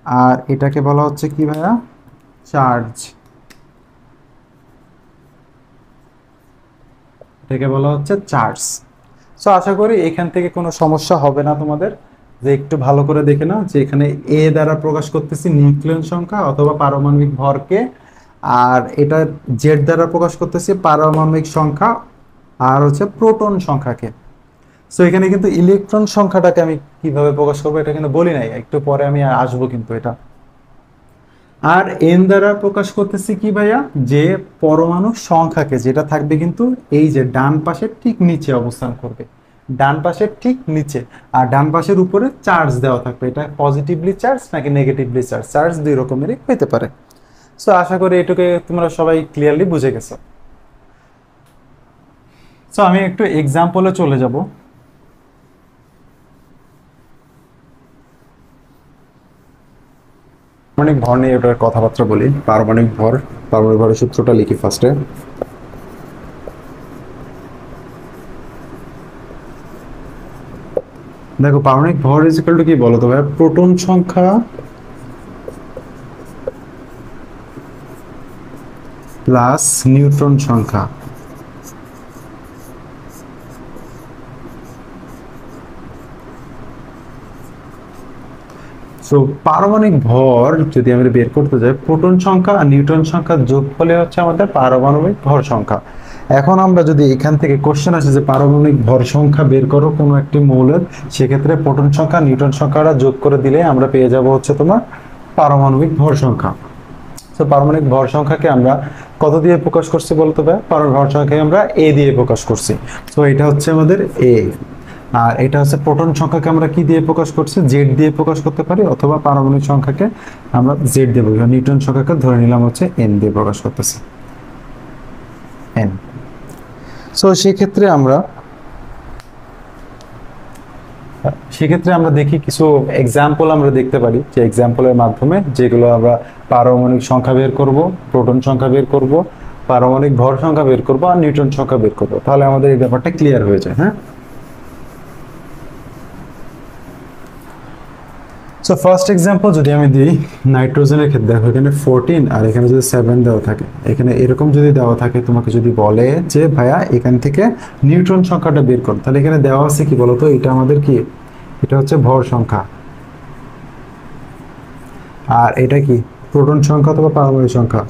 আর এটাকে বলা হচ্ছে কি ভাইয়া, চার্জ। এটাকে বলা হচ্ছে চার্জ। সো আশা করি এখান থেকে কোনো সমস্যা হবে না তোমাদের। যে একটু ভালো করে দেখে নাও যে এখানে এ দ্বারা প্রকাশ করতেছি নিউক্লিয়ন সংখ্যা অথবা পারমাণবিক ভরকে, আর এটা জেড দ্বারা প্রকাশ করতেছি পারমাণবিক সংখ্যা আর হচ্ছে প্রোটন সংখ্যাকে। সো এখানে কিন্তু ইলেকট্রন সংখ্যাটাকে আমি কিভাবে প্রকাশ করবো এটা কিন্তু বলি নাই, একটু পরে আমি আসবো কিন্তু এটা। আর এন দ্বারা প্রকাশ করতেছি কি ভাইয়া, যে পরমাণু সংখ্যাকে, যেটা থাকবে কিন্তু এই যে ডান পাশের ঠিক নিচে অবস্থান করবে, ডান পাশের ঠিক নিচে। আর ডান পাশের উপরে চার্জ দেওয়া থাকবে, এটা পজিটিভলি চার্জ নাকি নেগেটিভলি চার্জ, চার্জ দুই রকমেরই হতে পারে। সো আশা করি এটুকে তোমরা সবাই ক্লিয়ারলি বুঝে গেছো। সো আমি একটু এক্সাম্পলে চলে যাব। পারমাণবিক ভর নিয়ে এটার কথাবার্তা বলি। পারমাণবিক ভর, পারমাণবিক ভরের সূত্রটা লিখি ফার্স্টে। দেখো পারমাণবিক ভর ইজ ইকুয়াল টু কি বলো তো ভাই, প্রোটন সংখ্যা প্লাস নিউট্রন সংখ্যা। সো পারমাণবিক ভর যদি আমরা বের করতে যাই, প্রোটন সংখ্যা আর নিউট্রন সংখ্যার যোগফলে হচ্ছে আমাদের পারমাণবিক ভর সংখ্যা। এখন আমরা যদি এখান থেকে কোশ্চেন আসে যে পারমাণবিক ভর সংখ্যা বের করো কোনো একটি মৌলের, সেক্ষেত্রে প্রোটন সংখ্যা নিউট্রন সংখ্যাটা যোগ করে দিলে আমরা পেয়ে যাব হচ্ছে তোমার পারমাণবিক ভর সংখ্যা। তো তো পারমাণবিক ভর সংখ্যাকে আমরা কত দিয়ে প্রকাশ করছি বলতে হবে? পারমাণবিক ভর সংখ্যাকে আমরা এ দিয়ে প্রকাশ করছি। তো এটা হচ্ছে আমাদের এ। আর এটা হচ্ছে প্রোটন সংখ্যাকে আমরা কি দিয়ে প্রকাশ করছি? জেড দিয়ে প্রকাশ করতে পারি, অথবা পারমাণবিক সংখ্যাকে আমরা জেড দিয়ে প্রকাশ, নিউট্রন সংখ্যাকে ধরে নিলাম হচ্ছে এন দিয়ে প্রকাশ করতেছি, এন। সো সেক্ষেত্রে আমরা দেখি কিছু এক্সাম্পল আমরা দেখতে পারি, যে এক্সাম্পলের মাধ্যমে যেগুলো আমরা পারমাণবিক সংখ্যা বের করব, প্রোটন সংখ্যা বের করব, পারমাণবিক ভর সংখ্যা বের করব, আর নিউট্রন সংখ্যা বের করব, তাহলে আমাদের এই ব্যাপারটা ক্লিয়ার হয়ে যায়। হ্যাঁ, সো ফার্স্ট এক্সাম্পল যদি আমি দিই, নাইট্রোজেনের ক্ষেত্রে দেখো এখানে 14 আর এখানে যদি 7 দেওয়া থাকে, এখানে এরকম যদি দেওয়া থাকে, তোমাকে যদি বলে যে ভাইয়া এখান থেকে নিউট্রন সংখ্যাটা বের করো, তাহলে এখানে দেওয়া আছে কি বলতো? এটা আমাদের কি? এটা হচ্ছে ভর সংখ্যা, আর এটা কি? প্রোটন সংখ্যা অথবা পারমাণবিক সংখ্যা।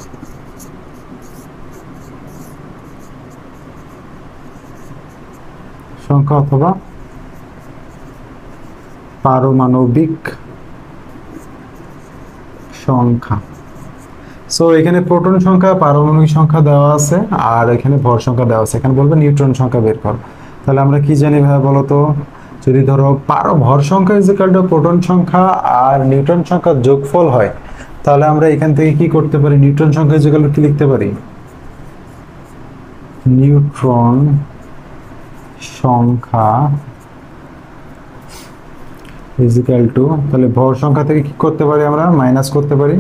সংখ্যা অথবা পারমাণবিক সংখ্যা। সো এখানে প্রোটন সংখ্যা, পারমাণবিক সংখ্যা দেওয়া আছে, আর এখানে ভর সংখ্যা দেওয়া আছে। এখানে বলবে নিউট্রন সংখ্যা বের করো। তাহলে আমরা কি জানি ভাই বলতো? যদি ধরো ভর সংখ্যা ইজ ইকুয়াল টু প্রোটন সংখ্যা আর নিউট্রন সংখ্যার যোগফল হয়, তাহলে আমরা এখান থেকে কি করতে পারি? নিউট্রন সংখ্যা ইজ ইকুয়াল টু কি লিখতে পারি? নিউট্রন সংখ্যা ইজ ইকুয়াল টু, তাহলে ভর সংখ্যা থেকে কি করতে পারি? আমরা মাইনাস করতে পারি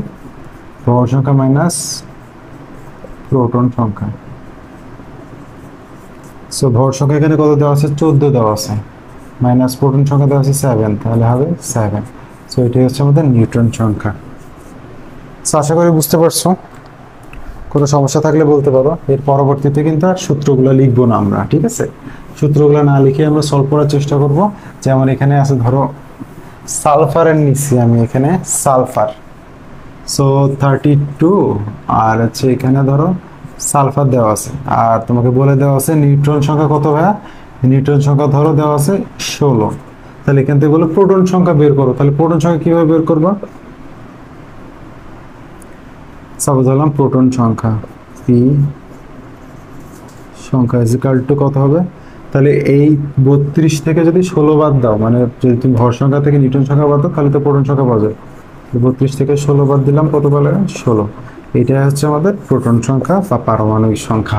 ভর সংখ্যা মাইনাস প্রোটন সংখ্যা। সো ভর সংখ্যা এখানে কত দেওয়া আছে? 14 দেওয়া আছে, মাইনাস প্রোটন সংখ্যা দেওয়া আছে 7, তাহলে হবে 7। সো এটাই হচ্ছে আমাদের নিউট্রন সংখ্যা। সো আশা করি বুঝতে পারছো। কোনো সমস্যা থাকলে বলতে পারো। এর পরবর্তীতে কিন্তু আর সূত্রগুলো লিখবো না আমরা, ঠিক আছে? সূত্রগুলো না লিখে আমরা সলভ করার চেষ্টা করব। যেমন এখানে আছে ধরো সালফারের নিচে আমি এখানে সালফার, সো 32, আর হচ্ছে এখানে ধরো সালফার দেওয়া আছে, আর তোমাকে বলে দেওয়া আছে নিউট্রন সংখ্যা কত ভাইয়া? নিউট্রন সংখ্যা ধরো দেওয়া আছে 16। তাহলে এখান থেকে বলো প্রোটন সংখ্যা বের করো। তাহলে প্রোটন সংখ্যা কিভাবে বের করবা? সাপোজ ধরলাম প্রোটন সংখ্যা পি সংখ্যা ইজ ইকুয়াল টু কত হবে? তাহলে এই 32 থেকে যদি 16 বাদ দাও, মানে যদি তুমি ভর সংখ্যা থেকে নিউট্রন সংখ্যা বাদ দাও, তাহলে তো প্রোটন সংখ্যা পাওয়া যায়। 32 থেকে 16 বাদ দিলাম, কত পেলে? 16। এটা হচ্ছে আমাদের প্রোটন সংখ্যা বা পারমাণবিক সংখ্যা।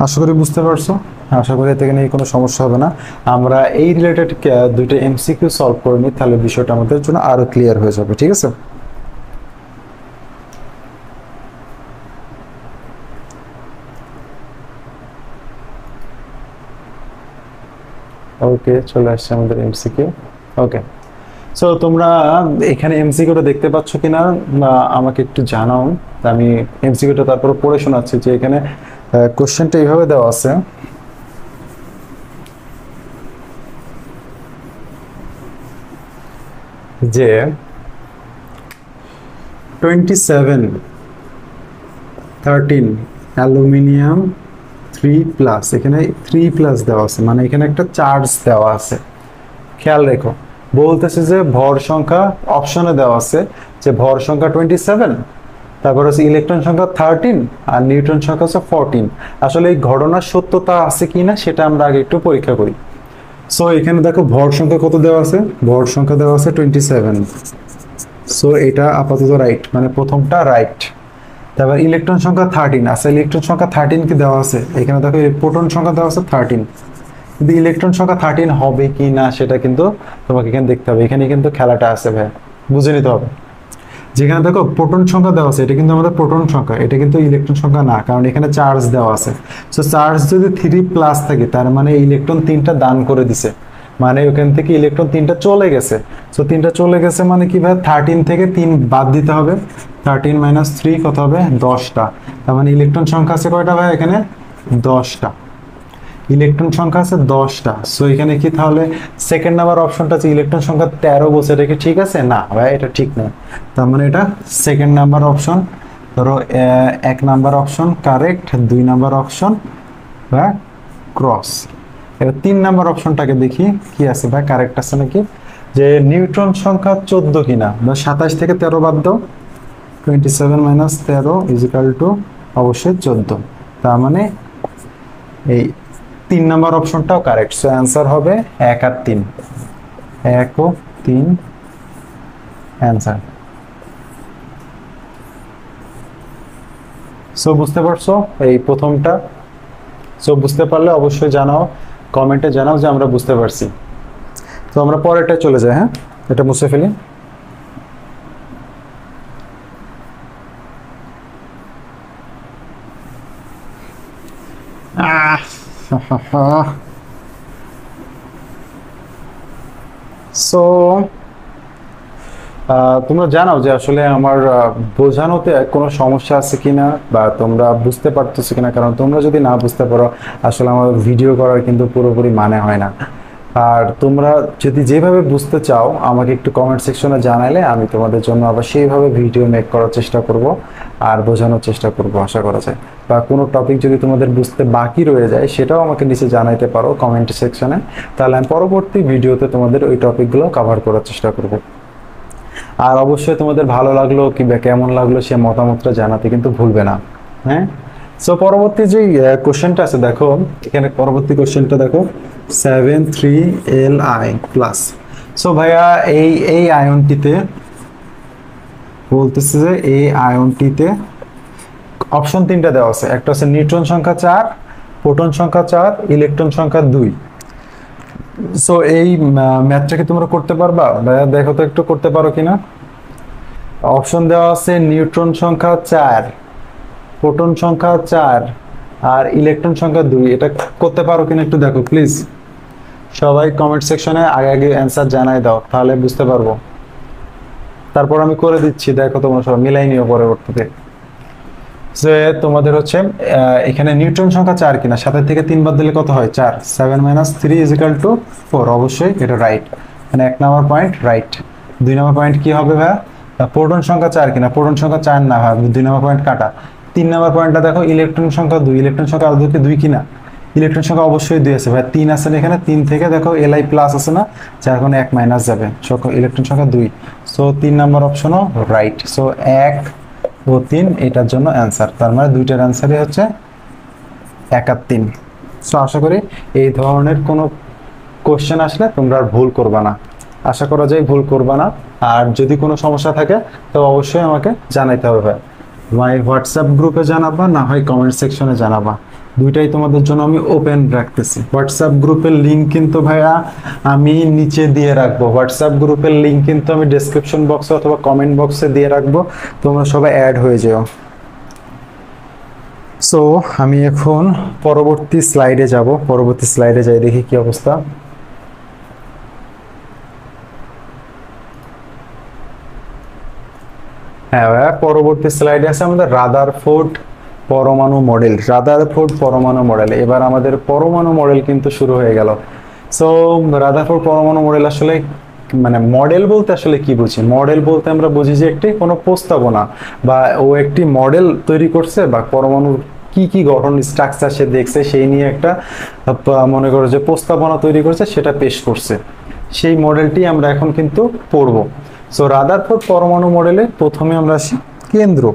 আশা করি বুঝতে পারছো। আশা করি এতে নিয়ে কোনো সমস্যা হবে না। আমরা এই রিলেটেড দুইটা এমসিকিউ সলভ করে নিই, তাহলে বিষয়টা আমাদের জন্য আরো ক্লিয়ার হয়ে যাবে, ঠিক আছে? ওকে, চলে আসছে আমাদের এমসিকিউ। ওকে, সো তোমরা এখানে এমসিকিউটা দেখতে পাচ্ছ কিনা আমাকে একটু জানাও। আমি এমসিকিউটা তারপর পড়ে শোনাচ্ছি। যে এখানে কোশ্চেনটা এইভাবে দেওয়া আছে যে 2713 অ্যালুমিনিয়াম 3+, এখানে 3+ দেওয়া আছে, মানে এখানে একটা চার্জ দেওয়া আছে। খেয়াল রেখো, বলতেছে যে ভর সংখ্যা অপশনে দেওয়া আছে যে ভর সংখ্যা 27, তারপর হচ্ছে ইলেকট্রন সংখ্যা 13 আর নিউট্রন সংখ্যা হচ্ছে 14। আসলে এই ঘটনার সত্যতা আছে কিনা সেটা আমরা আগে একটু পরীক্ষা করি। সো এখানে দেখো ভর সংখ্যা কত দেওয়া আছে? ভর সংখ্যা দেওয়া আছে 27। সো এটা আপাতত রাইট, মানে প্রথমটা রাইট। তারপর ইলেকট্রন সংখ্যা 13 আছে, ইলেকট্রন সংখ্যা 13 কি দেওয়া আছে? এখানে দেখো প্রোটন সংখ্যা দেওয়া আছে 13, কিন্তু ইলেকট্রন সংখ্যা 13 হবে কি না সেটা কিন্তু তোমাকে এখানে দেখতে হবে। এখানে কিন্তু খেলাটা আছে ভাই, বুঝে নিতে হবে। যেখানে দেখো প্রোটন সংখ্যা দেওয়া আছে, এটা কিন্তু আমাদের প্রোটন সংখ্যা, এটা কিন্তু ইলেকট্রন সংখ্যা না, কারণ এখানে চার্জ দেওয়া আছে। সো চার্জ যদি 3+ থাকে, তার মানে ইলেকট্রন 3টা দান করে দিছে, মানে ওখান থেকে ইলেকট্রন 3টা চলে গেছে। সো 3টা চলে গেছে মানে কি ভাই? 13 থেকে 3 বাদ দিতে হবে। 13 - 3 কত হবে? 10টা। তার মানে ইলেকট্রন সংখ্যা আছে কয়টা ভাই? এখানে 10টা ইলেকট্রন সংখ্যা আছে, 10টা। সো এখানে কি তাহলে সেকেন্ড নাম্বার অপশনটা আছে ইলেকট্রন সংখ্যা 13 বলছে, এটা কি ঠিক আছে? না ভাই, এটা ঠিক না। তার মানে এটা সেকেন্ড নাম্বার অপশন। ধরো 1 number option correct, 2 number option বা ক্রস। এবার 3 নাম্বার অপশনটাকে দেখি কি আছে ভাই, কারেক্ট আছে নাকি। যে নিউট্রন সংখ্যা 14 কিনা, বা 27 থেকে 13 বাদ দাও, 27 মাইনাস 13 ইজিক্যাল টু অবশ্যই 14। তার মানে এই 3 নাম্বার অপশনটাও কারেক্ট। সো অ্যান্সার হবে 1 আর 3, 1 ও 3 অ্যান্সার। সো বুঝতে পারছো এই প্রথমটা? সো বুঝতে পারলে অবশ্যই জানাও, কমেন্টে জানাও যে আমরা বুঝতে পারছি। তো আমরা পরেরটা চলে যাই। হ্যাঁ, এটা মুছে ফেলি। সো তোমরা জানাও যে আসলে আমার বোঝানোতে কোনো সমস্যা আছে কিনা, বা তোমরা বুঝতে পারতেছো কিনা। কারণ তোমরা যদি না বুঝতে পারো আসলে আমার ভিডিও করার কিন্তু পুরোপুরি মানে হয় না। আর তোমরা যদি যেভাবে বুঝতে চাও আমাকে একটু কমেন্ট সেকশনে জানালে আমি তোমাদের জন্য আবার সেইভাবে ভিডিও মেক করার চেষ্টা করব আর বোঝানোর চেষ্টা করব, আশা করা যায়। বা কোনো টপিক যদি তোমাদের বুঝতে বাকি রয়ে যায় সেটাও আমাকে নিচে জানাইতে পারো কমেন্ট সেকশনে, তাহলে আমি পরবর্তী ভিডিওতে তোমাদের ওই টপিকগুলো কভার করার চেষ্টা করব। আর অবশ্যই তোমাদের ভালো লাগলো কিংবা কেমন লাগলো সে মতামতটা জানাতে কিন্তু ভুলবে না। হ্যাঁ, সো পরবর্তী যে কোশ্চেনটা আছে দেখো, এখানে পরবর্তী কোশ্চেনটা দেখো 73Li প্লাস। সো ভাইয়া এই আয়নটিতে বলতেছে যে এই আয়নটিতে অপশন 3টা দেওয়া আছে। একটা হচ্ছে নিউট্রন সংখ্যা 4, প্রোটন সংখ্যা 4, ইলেকট্রন সংখ্যা 2। সো এই ম্যাথটা কি তোমরা করতে পারবা? ভাইয়া দেখো তো একটু করতে পারো কিনা। অপশন দেওয়া আছে নিউট্রন সংখ্যা 4, প্রোটন সংখ্যা 4 আর ইলেকট্রন সংখ্যা 2। এটা করতে পারো কিনা একটু দেখো প্লিজ। সবাই কমেন্ট সেকশনে আগে আগে অ্যান্সার জানাই দাও, তাহলে বুঝতে পারবো। তারপর আমি করে দিচ্ছি, দেখো তোমরা সবাই মিলাই নিও পরবর্তীতে। যে তোমাদের হচ্ছে এখানে নিউট্রন সংখ্যা 4 কিনা, 7 থেকে 3 বাদ দিলে কত হয়? 4। 7 মাইনাস 3 ইজ ইকুয়াল টু 4। অবশ্যই এটা রাইট, মানে 1 number point right. 2 number point কি হবে ভাইয়া? প্রোটন সংখ্যা 4 কিনা, প্রোটন সংখ্যা 4 না ভাই, 2 নাম্বার পয়েন্ট কাটা। 3 নাম্বার পয়েন্টটা দেখো ইলেকট্রন সংখ্যা 2, ইলেকট্রন সংখ্যা আদৌ কি 2 কিনা? ইলেকট্রন সংখ্যা অবশ্যই 2 আছে ভাই, 3 আছে না এখানে। 3 থেকে দেখো Li প্লাস আছে না, যার কারণে 1 মাইনাস যাবে। ইলেকট্রন সংখ্যা 2। সো 3 নাম্বার অপশনও রাইট। সো 1 ও 3 এটার জন্য অ্যান্সার। তার মানে দুইটার অ্যান্সারই হচ্ছে 1 আর 3। সো আশা করি এই ধরনের কোনো কোশ্চেন আসলে তোমরা আর ভুল করবা না, আশা করা যায় ভুল করবা না। আর যদি কোনো সমস্যা থাকে তো অবশ্যই আমাকে জানাইতে হবে, ভাই হোয়াটসঅ্যাপ গ্রুপে জানাবা, না হয় কমেন্ট সেকশনে জানাবা। দুইটাই তোমাদের জন্য আমি ওপেন রাখতেছি। হোয়াটসঅ্যাপ গ্রুপের লিঙ্ক কিন্তু ভাইয়া আমি নিচে দিয়ে রাখবো। হোয়াটসঅ্যাপ গ্রুপের লিঙ্ক কিন্তু আমি ডেসক্রিপশন বক্সে অথবা কমেন্ট বক্সে দিয়ে রাখবো, তোমরা সবাই অ্যাড হয়ে যেও। সো আমি এখন পরবর্তী স্লাইডে যাব। পরবর্তী স্লাইডে যাই, দেখি কি অবস্থা। হ্যাঁ ভাইয়া, পরবর্তী স্লাইডে আছে আমাদের রাদারফোর্ড পরমাণু মডেল। রাদারফোর্ড পরমাণু মডেল, এবার আমাদের পরমাণু মডেল কিন্তু শুরু হয়ে গেল। সো রাদারফোর্ড পরমাণু মডেল আসলে মানে মডেল বলতে আসলে কি বুঝি? মডেল বলতে আমরা বুঝি যে একটি কোনো প্রস্তাবনা, বা ও একটি মডেল তৈরি করছে, বা পরমাণুর কি কি গঠন স্ট্রাকচার সে দেখছে সেই নিয়ে একটা মনে করো যে প্রস্তাবনা তৈরি করছে, সেটা পেশ করছে। সেই মডেলটি আমরা এখন কিন্তু পড়বো। সো রাদারফোর্ড পরমাণু মডেলে প্রথমে আমরা আসি কেন্দ্র।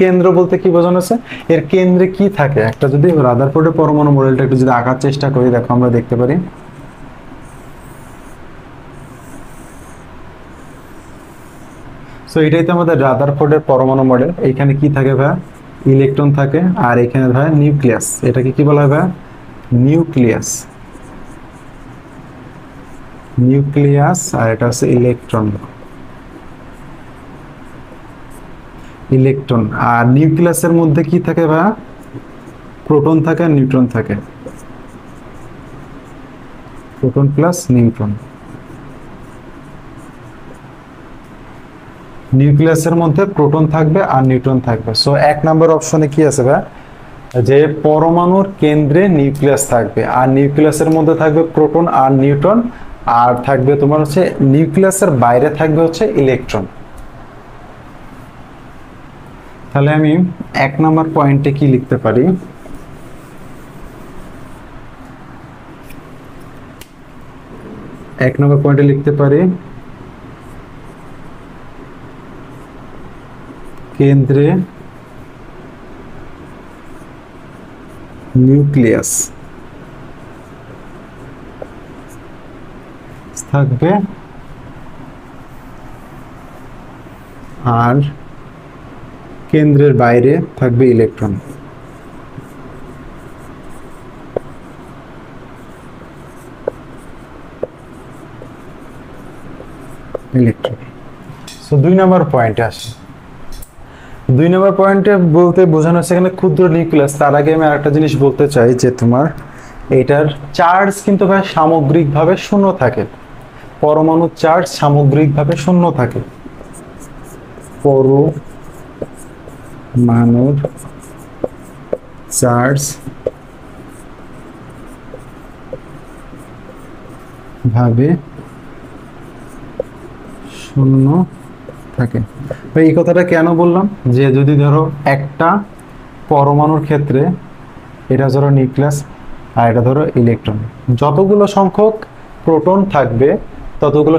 কেন্দ্র বলতে কি বোঝানো হচ্ছে? এর কেন্দ্রে কি থাকে? একটা যদি রাদারফোর্ডের পরমাণু মডেলটা একটু যদি আঁকার চেষ্টা করি, দেখো আমরা দেখতে পারি সো এটাই তো আমাদের রাদারফোর্ডের পরমাণু মডেল। এইখানে কি থাকে ভাই? ইলেকট্রন থাকে, আর এখানে ভাই নিউক্লিয়াস। এটাকে কি বলা হয় ভাই? নিউক্লিয়াস। নিউক্লিয়াস, আর এটা হচ্ছে ইলেকট্রন। ইলেকট্রন আর নিউক্লিয়াসের মধ্যে কি থাকে ভাই? প্রোটন থাকে আর নিউট্রন থাকে। Proton plus neutron. নিউক্লিয়াসের মধ্যে প্রোটন থাকবে আর নিউট্রন থাকবে। সো 1 নাম্বার অপশনে কি আছে ভাই? যে পরমাণুর কেন্দ্রে নিউক্লিয়াস থাকবে, আর নিউক্লিয়াসের মধ্যে থাকবে প্রোটন আর নিউট্রন, আর থাকবে তোমার হচ্ছে নিউক্লিয়াসের বাইরে থাকবে হচ্ছে ইলেকট্রন। তাহলে আমি 1 নাম্বার পয়েন্টে কি লিখতে পারি? এক নম্বর পয়েন্টে লিখতে পারি কেন্দ্রে নিউক্লিয়াস থাকবে আর কেন্দ্রের বাইরে থাকবে ইলেকট্রন। সো 2 নম্বর পয়েন্টে আসি। 2 নম্বর পয়েন্টে বলতে বোঝানো হচ্ছে এখানে ক্ষুদ্র নিউক্লিয়াস। তার আগে আমি আরেকটা জিনিস বলতে চাই যে তোমার এটার চার্জ কিন্তু ভাই সামগ্রিকভাবে শূন্য থাকে। পরমাণুর চার্জ সামগ্রিকভাবে শূন্য থাকে। পরমাণুর চার্জ ভাবে শূন্য থাকে। এই কথাটা কেন বললাম, যে যদি ধরো একটা পরমাণুর ক্ষেত্রে এটা ধরো নিউক্লিয়াস আর এটা ধরো ইলেকট্রন, যতগুলো সংখ্যক প্রোটন থাকবে ততগুলো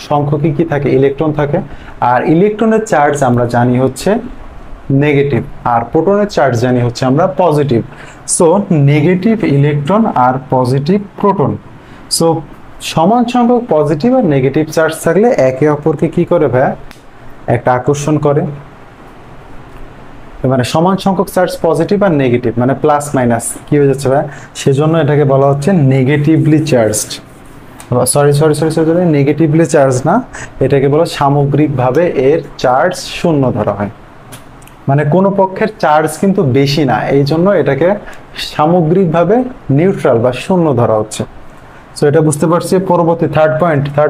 সংখ্যকই কি থাকে, ইলেকট্রন থাকে। আর ইলেকট্রনের চার্জ আমরা জানি হচ্ছে নেগেটিভ, আর প্রোটনের চার্জ জানি হচ্ছে আমরা পজিটিভ। সো নেগেটিভ ইলেকট্রন আর পজিটিভ প্রোটন, সো সমান সংখ্যক পজিটিভ আর নেগেটিভ চার্জ থাকলে একে অপরকে কি করে ভাই, একটা আকর্ষণ করে। মানে সমান সংখ্যক চার্জ পজিটিভ আর নেগেটিভ মানে প্লাস মাইনাস কি হয়ে যাচ্ছে ভাই, সেজন্য এটাকে বলা হচ্ছে negatively charged. Sorry negatively charge না, এটাকে বলা সামগ্রিকভাবে এর চার্জ শূন্য ধরা হয়। মানে কোনো পক্ষের চার্জ কিন্তু বেশি না, এই জন্য এটাকে সামগ্রিকভাবে নিউট্রাল বা শূন্য ধরা হচ্ছে। সো এটা বুঝতে পারছি। পরবর্তী থার্ড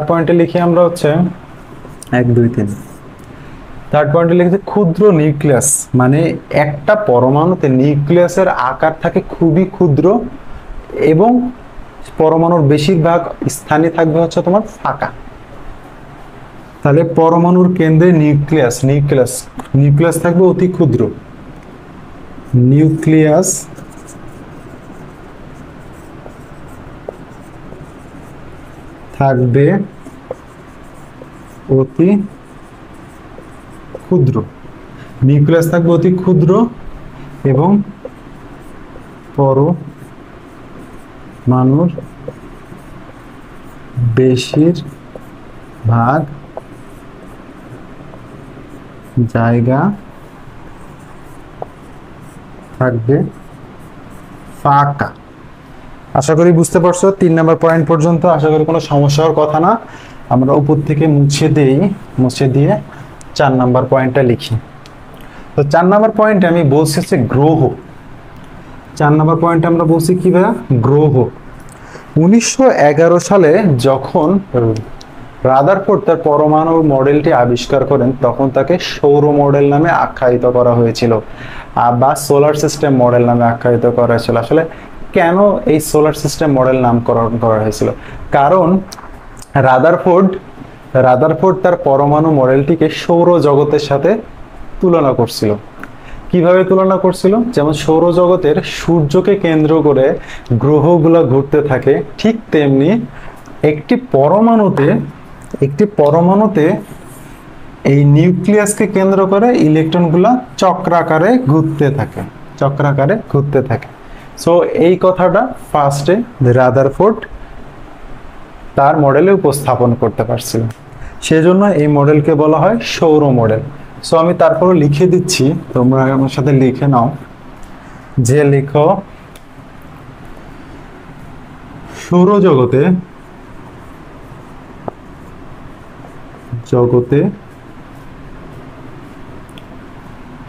পয়েন্টে লিখি আমরা হচ্ছে 1 2 3। থার্ড পয়েন্টে লিখেছে ক্ষুদ্র নিউক্লিয়াস, মানে একটা পরমাণুতে নিউক্লিয়াসের আকার থাকে খুবই ক্ষুদ্র এবং পরমাণুর বেশিরভাগ স্থানই থাকবে হচ্ছে তোমার ফাঁকা। তাহলে পরমাণুর কেন্দ্রে নিউক্লিয়াস থাকবে অতি ক্ষুদ্র। নিউক্লিয়াস থাকবে অতি ক্ষুদ্র, নিউক্লিয়াস থাকবে অতি ক্ষুদ্র এবং পরমাণুর বেশিরভাগ জায়গা থাকবে ফাঁকা। আশা করি বুঝতে পারছো 3 নম্বর পয়েন্ট পর্যন্ত। আশা করি কোনো সমস্যা হওয়ার কথা না। আমরা উপর থেকে মুছে দিয়ে 4 নম্বর পয়েন্টটা লিখি। তো 4 নম্বর পয়েন্টে আমি বলছি হচ্ছে গ্রহ। 4 নম্বর পয়েন্টে আমরা বলছি কি ভাইয়া, গ্রহ। 1911 সালে যখন রাদারফোর্ড তার পরমাণু মডেলটি আবিষ্কার করেন তখন তাকে সৌর মডেল নামে আখ্যায়িত করা হয়েছিল বা সোলার সিস্টেম মডেল নামে আখ্যায়িত করা হয়েছিল। আসলে কেন এই সোলার সিস্টেম মডেল নামকরণ করা হয়েছিল, কারণ রাদারফোর্ড তার পরমাণু মডেলটিকে সৌর জগতের সাথে তুলনা করছিল। কিভাবে তুলনা করছিল, যেমন সৌরজগতের সূর্যকে কেন্দ্র করে গ্রহগুলো ঘুরতে থাকে, ঠিক তেমনি একটি পরমাণুতে এই নিউক্লিয়াসকে কেন্দ্র করে ইলেকট্রনগুলো চক্রাকারে ঘুরতে থাকে। সো এই কথাটা ফার্স্টে রাদারফোর্ড তার মডেলে উপস্থাপন করতে পারছিল, সেজন্য এই মডেলকে বলা হয় সৌর মডেল। সো আমি তারপর লিখে দিচ্ছি, তোমরা আমার সাথে লিখে নাও। যে লিখো সৌরজগতে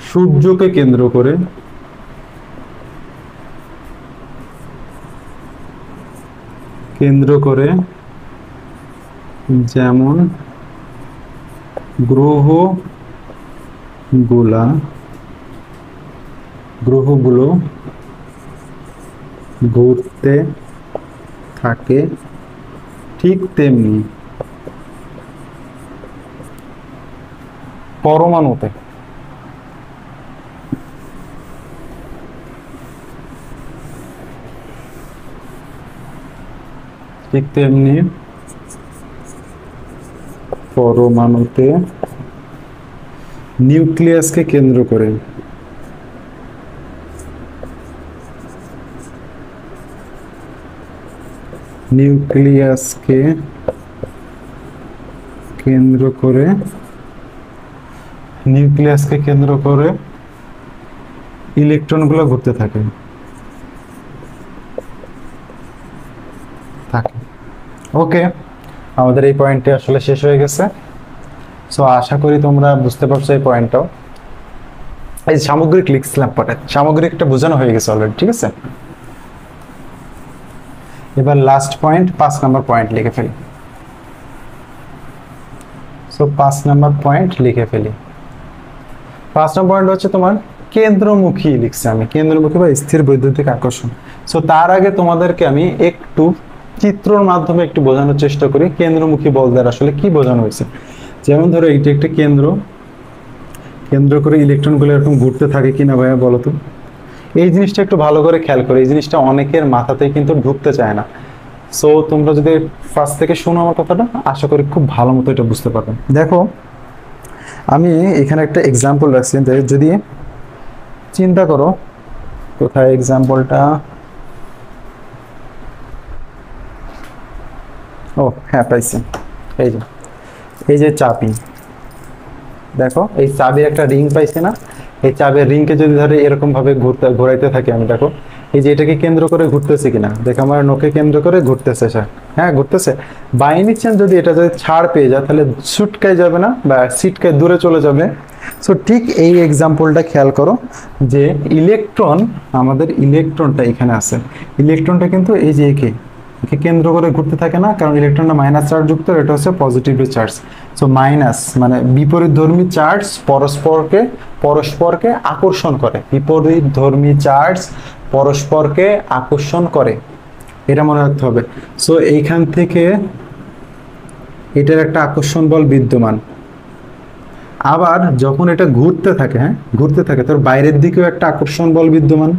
সূর্যকে কেন্দ্র করে যেমন গ্রহগুলো ঘুরতে থাকে, ঠিক তেমনি পরমাণুতে নিউক্লিয়াসকে কেন্দ্র করে নিউক্লিয়াসকে কেন্দ্র করে নিউক্লিয়াসকে কেন্দ্র করে ইলেকট্রনগুলো ঘুরতে থাকে ওকে, আমাদের এই পয়েন্টটি আসলে শেষ হয়ে গেছে। সো আশা করি তোমরা বুঝতে পারছো এই পয়েন্টটাও। এই সামগ্রিক লিখছিলাম পরে, সামগ্রিকটা বোঝানো হয়ে গেছে অলরেডি, ঠিক আছে। এবার লাস্ট পয়েন্ট 5 নম্বর পয়েন্ট লিখে ফেলি। সো 5 নম্বর পয়েন্ট লিখে ফেলি। 5 নম্বর পয়েন্ট হচ্ছে তোমার কেন্দ্রমুখী লিখছি আমি, কেন্দ্রমুখী বা স্থির বৈদ্যুতিক আকর্ষণ। সো তার আগে তোমাদেরকে আমি একটু চিত্রর মাধ্যমে একটু বোঝানোর চেষ্টা করি কেন্দ্রমুখী বল দ্বারা আসলে কি বোঝানো হয়েছে। যেমন ধরো এইটা একটা কেন্দ্র, কেন্দ্র করে ইলেকট্রনগুলো এরকম ঘুরতে থাকে কিনা ভাইয়া বলো তো। এই জিনিসটা একটু ভালো করে খেয়াল করো, এই জিনিসটা অনেকের মাথাতেই কিন্তু ঢুকতে চায় না। সো তোমরা যদি ফার্স্ট থেকে শোনো আমার কথাটা, আশা করি খুব ভালো মতো এটা বুঝতে পারবে। দেখো আমি এখানে একটা এক্সাম্পল রাখছি, যদি চিন্তা করো, কোথায় এক্সাম্পলটা, ও হ্যাঁ পাইছি, এই যে চাবি, দেখো এই চাবির একটা রিং পাইছি না, এই চাবির রিংকে যদি ধরে এরকম ভাবে ঘোরাইতে থাকি আমি, দেখো এই যে এটাকে কেন্দ্র করে ঘুরতেছে কিনা, দেখো আমার নোকে কেন্দ্র করে ঘুরতেছে, হ্যাঁ ঘুরতেছে। বাই এনি চান্স যদি এটা যদি ছাড় পেয়ে যায় তাহলে ছুটকায় যাবে না বা সিটকায় দূরে চলে যাবে। সো ঠিক এই এক্সাম্পলটা খেয়াল করো যে ইলেকট্রন, আমাদের ইলেকট্রনটা এখানে আছে, ইলেকট্রনটা কিন্তু এই যে একে কেন্দ্র করে ঘুরতে থাকে না, কারণ ইলেকট্রনটা মাইনাস চার্জ যুক্ত, এটা হচ্ছে পজিটিভলি চার্জ। সো মাইনাস মানে বিপরীতধর্মী চার্জ পরস্পরকে আকর্ষণ করে, বিপরীতধর্মী চার্জ পরস্পরকে আকর্ষণ করে, এটা মনে রাখতে হবে। সো এইখান থেকে এটার একটা আকর্ষণ বল বিদ্যমান। আবার যখন এটা ঘুরতে থাকে, হ্যাঁ ঘুরতে থাকে, তোর বাইরের দিকেও একটা আকর্ষণ বল বিদ্যমান।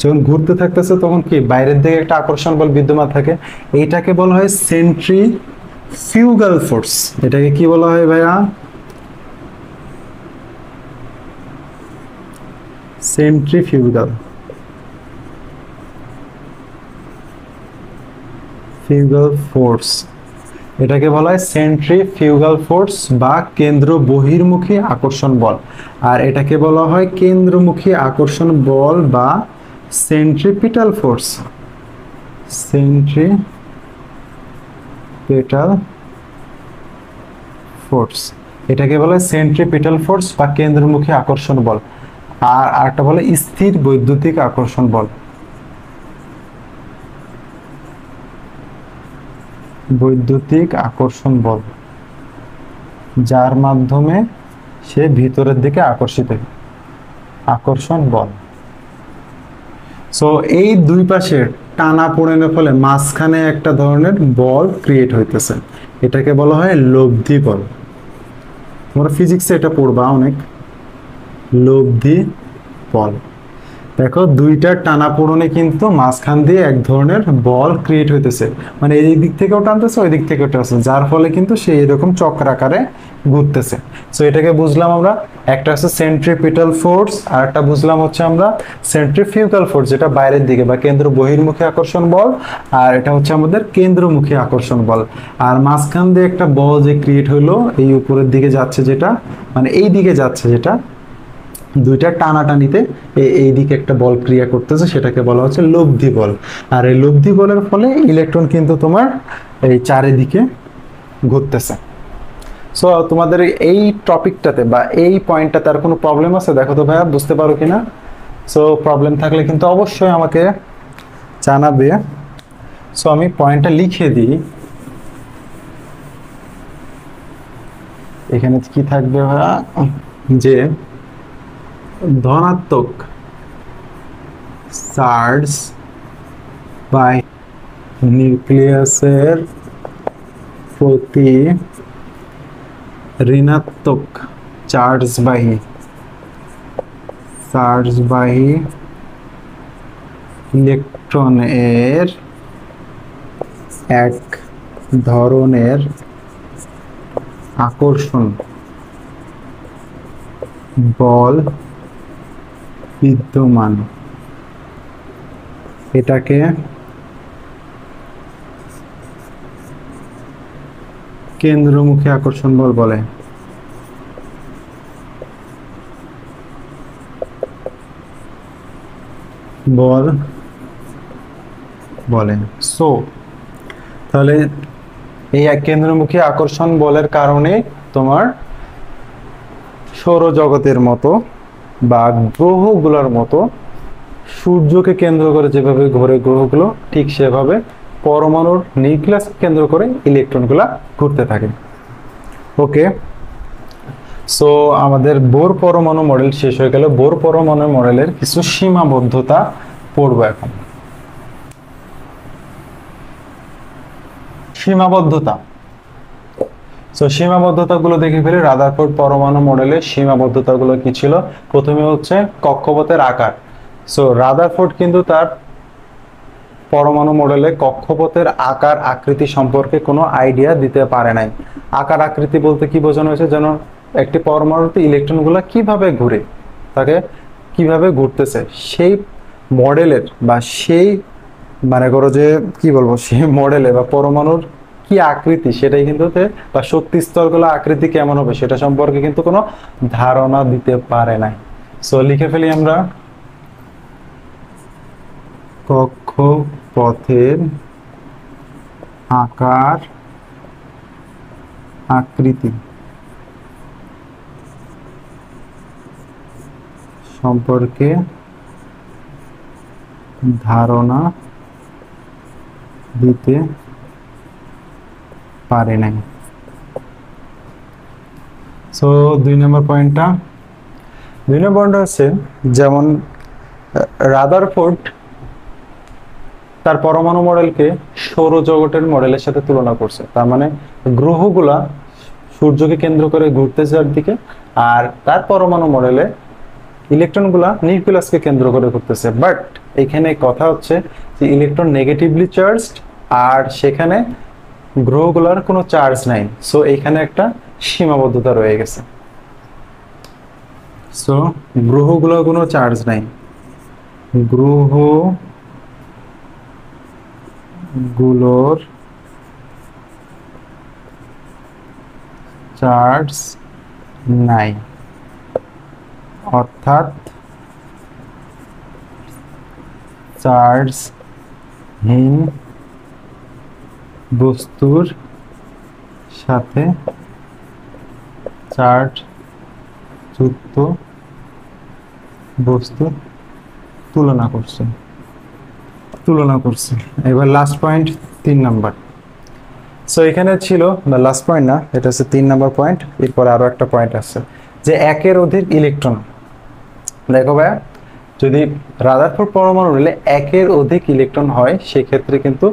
যখন ঘুরতে থাকতেছে তখন কি বাইরের দিকে একটা আকর্ষণ বল বিদ্যমান থাকে, এইটাকে বলা হয় সেন্ট্রিফিউগাল ফোর্স। এটাকে কি বলা হয় ভাইয়া? সেন্ট্রিফিউগাল ফোর্স, এটাকে বলা হয় সেন্ট্রিফিউগাল ফোর্স বা কেন্দ্র বহির্মুখী আকর্ষণ বল। আর এটাকে বলা হয় কেন্দ্রমুখী আকর্ষণ বল বা সেন্ট্রিপিটাল ফোর্স, সেন্ট্রিপিটাল ফোর্স, এটাকে বলা হয় সেন্ট্রিপিটাল ফোর্স বা কেন্দ্রমুখী আকর্ষণ বল। আর আরেকটা বলে স্থির বৈদ্যুতিক আকর্ষণ বল, বৈদ্যুতিক আকর্ষণ বল, যার মাধ্যমে সে ভিতরের দিকে আকর্ষিত হয়, আকর্ষণ বল। সো এই দুই পাশে টানা পোড়েনের ফলে মাঝখানে একটা ধরনের বল ক্রিয়েট হইতেছে, এটাকে বলা হয় লব্ধি বল। তোমরা ফিজিক্সে এটা পড়বা অনেক, লব্ধি বল। দেখো দুইটা টানা পোড়নে কিন্তু মাঝখান দিয়ে এক ধরনের বল ক্রিয়েট হইতেছে, মানে এই দিক থেকেও টানতেছে ওই দিক থেকেও টানতেছে, যার ফলে কিন্তু সে এরকম চক্রাকারে ঘুরতেছে। সো এটাকে বুঝলাম আমরা, একটা হচ্ছে সেন্ট্রিপিটাল ফোর্স আর একটা বুঝলাম হচ্ছে আমরা সেন্ট্রিফিউগাল ফোর্স, যেটা বাইরের দিকে বা কেন্দ্র বহির্মুখী আকর্ষণ বল, আর এটা হচ্ছে আমাদের কেন্দ্রমুখী আকর্ষণ বল। আর মাঝখান দিয়ে একটা বল যে ক্রিয়েট হলো এই উপরের দিকে যাচ্ছে, যেটা মানে এই দিকে যাচ্ছে, যেটা দুইটা টানাটানিতে এই দিকে একটা বল ক্রিয়া করতেছে, সেটাকে বলা হচ্ছে লব্ধি বল। আর এই লব্ধি বলের ফলে ইলেকট্রন কিন্তু তোমার এই চারিদিকে ঘুরতেছে। সো তোমাদের এই টপিকটাতে বা এই পয়েন্টটাতে আর কোনো প্রবলেম আছে দেখো তো ভাইয়া, বুঝতে পারো কিনা? সো প্রবলেম থাকলে কিন্তু অবশ্যই আমাকে জানাবে। সো আমি পয়েন্টটা লিখে দিই, এখানে কি থাকবে ভাইয়া, যে ধনাত্মক চার্জ বাই নিউক্লিয়াসের প্রতি ঋণাত্মক চার্জবাহী ইলেকট্রনের এক ধরনের আকর্ষণ বল বিদ্যমান, এটাকে কেন্দ্রমুখী আকর্ষণ বল বলে। বল বলে। সো তাহলে এই কেন্দ্রমুখী আকর্ষণ বলের কারণে তোমার সৌরজগতের মতো বা গ্রহগুলোর মতো সূর্যকে কেন্দ্র করে যেভাবে ঘোরে গ্রহগুলো, ঠিক সেভাবে পরমাণুর নিউক্লিয়াস কেন্দ্র করে ইলেকট্রনগুলা ঘুরতে থাকে। ওকে, সো আমাদের বোর পরমাণু মডেল শেষ হয়ে গেল। বোর পরমাণু মডেলের কিছু সীমাবদ্ধতা পড়বো এখন। সীমাবদ্ধতা, সো সীমাবদ্ধতাগুলো দেখে ফেলি। রাদারফোর্ড পরমাণু মডেলের সীমাবদ্ধতাগুলো কি ছিল? প্রথমে হচ্ছে কক্ষপথের আকার। সো রাদারফোর্ড কিন্তু তার পরমাণু মডেলে কক্ষপথের আকার আকৃতি সম্পর্কে কোনো আইডিয়া দিতে পারে নাই। আকার আকৃতি বলতে কি বোঝানো হয়েছে? যেন একটি পরমাণুতে ইলেকট্রনগুলো কিভাবে ঘুরে, তাকে কিভাবে ঘুরতেছে, সেই মডেলের বা সেই মানে করো যে কি বলবো, সেই মডেলে বা পরমাণুর কি আকৃতি সেটাই কিন্তু বা শক্তি স্তরগুলো আকৃতি কেমন হবে সেটা সম্পর্কে কিন্তু কোনো ধারণা দিতে পারে নাই। সো লিখে ফেলি আমরা, কক্ষপথের আকার আকৃতি সম্পর্কে ধারণা দিতে পারে নাই। সো 2 নম্বর পয়েন্টটা হচ্ছে যেমন রাদারফোর্ড তার পরমাণু মডেলকে সৌরজগতের মডেলের সাথে তুলনা করছে। তার মানে গ্রহগুলা সূর্যকে কেন্দ্র করে ঘুরতেছে একদিকে, আর তার পরমাণু মডেলে ইলেকট্রনগুলা নিউক্লিয়াসকে কেন্দ্র করে ঘুরতেছে। বাট এখানে কথা হচ্ছে যে ইলেকট্রন নেগেটিভলি চার্জড, আর সেখানে গ্রহগুলার কোনো চার্জ নাই। সো এখানে একটা সীমাবদ্ধতা রয়ে গেছে। সো গ্রহগুলোর কোনো চার্জ নাই, গ্রহগুলোর চার্জ নাই, অর্থাৎ চার্জহীন বস্তুর সাথে চার্জ যুক্ত বস্তু তুলনা করছে। এবার লাস্ট পয়েন্ট 3 নাম্বার। সো এখানে ছিল লাস্ট পয়েন্ট না, এটা হচ্ছে 3 নাম্বার পয়েন্ট। এরপরে আরো একটা পয়েন্ট আছে যে একের অধিক ইলেকট্রন। দেখো ভাইয়া, যদি রাদারফোর্ড পরমাণু মডেলে একের অধিক ইলেকট্রন হয় সেক্ষেত্রে কিন্তু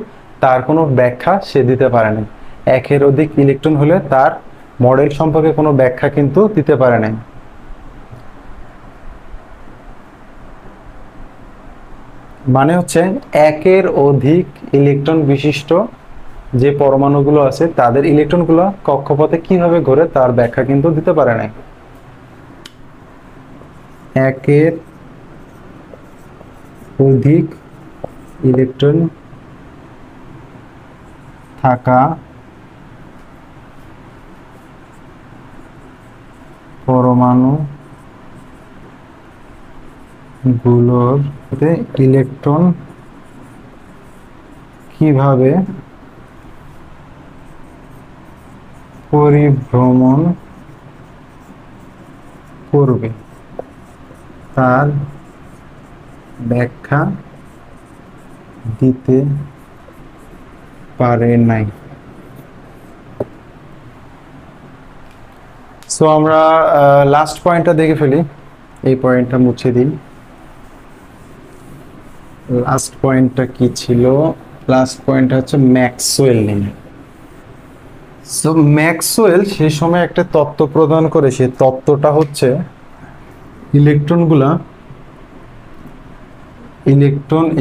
তার কোনো ব্যাখ্যা সে দিতে পারে না। একের অধিক ইলেকট্রন হলে তার মডেল সম্পর্কে কোনো ব্যাখ্যা কিন্তু দিতে পারে না। মানে হচ্ছে একের অধিক ইলেকট্রন বিশিষ্ট যে পরমাণুগুলো আছে তাদের ইলেকট্রনগুলো কক্ষপথে কিভাবে ঘোরে তার ব্যাখ্যা কিন্তু দিতে পারে না। একের অধিক ইলেকট্রন থাকা পরমাণু গুলোর ইলেকট্রন কিভাবে পরিভ্রমণ করবে তার ব্যাখ্যা দিতে পারে নাই। সো আমরা লাস্ট পয়েন্টটা দেখে ফেলি, এই পয়েন্টটা মুছে দিই। লাস্ট পয়েন্টটা কি ছিল? লাস্ট পয়েন্টটা হচ্ছে ম্যাক্সওয়েল নিয়ে। সো ম্যাক্সওয়েল সেই সময় একটা তত্ত্ব প্রদান করে, সেই তত্ত্বটা হচ্ছে ইলেকট্রন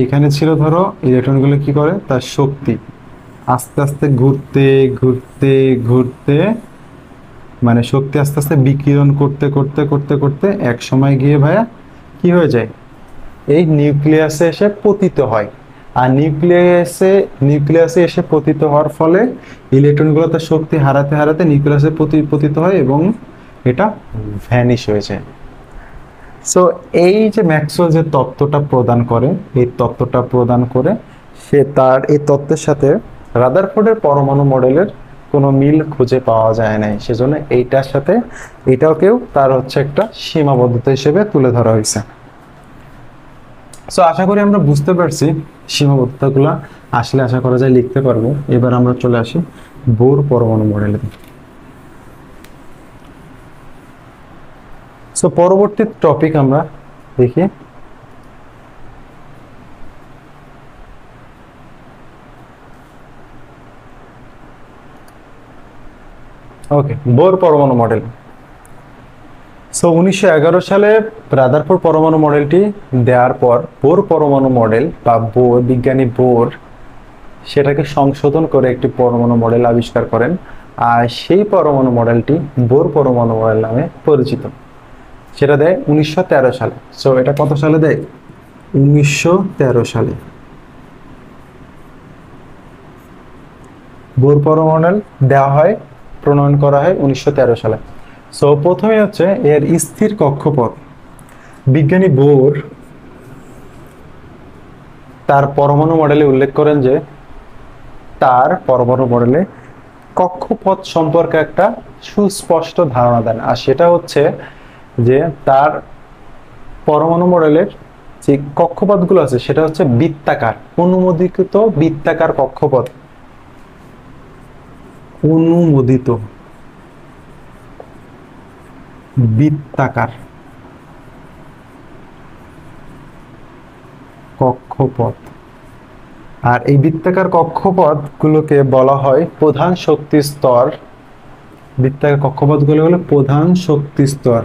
এখানে ছিল, ধরো ইলেকট্রনগুলো কি করে, তার শক্তি আস্তে আস্তে ঘুরতে ঘুরতে ঘুরতে মানে শক্তি আস্তে আস্তে বিকিরণ করতে করতে করতে করতে এক সময় গিয়ে ভাইয়া কি হয়ে যায়, এই নিউক্লিয়াসে এসে পতিত হয়। আর নিউক্লিয়াসে এসে পতিত হওয়ার ফলে ইলেকট্রনগুলো তার শক্তি হারাতে হারাতে নিউক্লিয়াসে পতিত হয় এবং এটা ভ্যানিশ হয়ে যায়। সো এই যে ম্যাক্সওয়েল যে তত্ত্বটা প্রদান করে, এই তত্ত্বটা প্রদান করে সে তার এই তত্ত্বের সাথে রাদারফোর্ডের পরমাণু মডেলের কোনো মিল খুঁজে পাওয়া যায় নাই, সেজন্য এইটার সাথে এটাকেও তার হচ্ছে একটা সীমাবদ্ধতা হিসেবে তুলে ধরা হয়েছে। সো আশা করি আমরা বুঝতে পারছি সীমাবদ্ধতাগুলো, আসলে আশা করা যায় লিখতে পারবো। এবার আমরা চলে আসি বোর পরমাণু মডেলে। সো পরবর্তী টপিক আমরা দেখি ওকে বোর পরমাণু মডেল। সো 1911 সালে রাদারফোর্ড পরমাণু মডেলটি দেওয়ার পর বোর পরমাণু মডেল বা বিজ্ঞানী বোর সেটাকে সংশোধন করে একটি পরমাণু মডেল আবিষ্কার করেন, আর সেই পরমাণু মডেলটি বোর পরমাণু মডেল নামে পরিচিত। সেটা দেয় 1913 সালে। সো এটা কত সালে দেয়? 1913 সালে বোর পরমাণু মডেল দেওয়া হয়, প্রণয়ন করা হয় 1913 সালে। সো প্রথমে হচ্ছে এর স্থির কক্ষপথ। বিজ্ঞানী বোর তার পরমাণু মডেলে উল্লেখ করেন যে তার পরমাণু মডেলে কক্ষপথ সম্পর্কে একটা সুস্পষ্ট ধারণা দেন, আর সেটা হচ্ছে যে তার পরমাণু মডেলের যে কক্ষপথগুলো আছে সেটা হচ্ছে বৃত্তাকার, অনুমোদিত বৃত্তাকার কক্ষপথ, অনুমোদিত বৃত্তাকার কক্ষপথ। আর এই বৃত্তাকার কক্ষপথগুলোকে বলা হয় প্রধান শক্তি স্তর। বৃত্তাকার কক্ষপথগুলো হলো প্রধান শক্তি স্তর,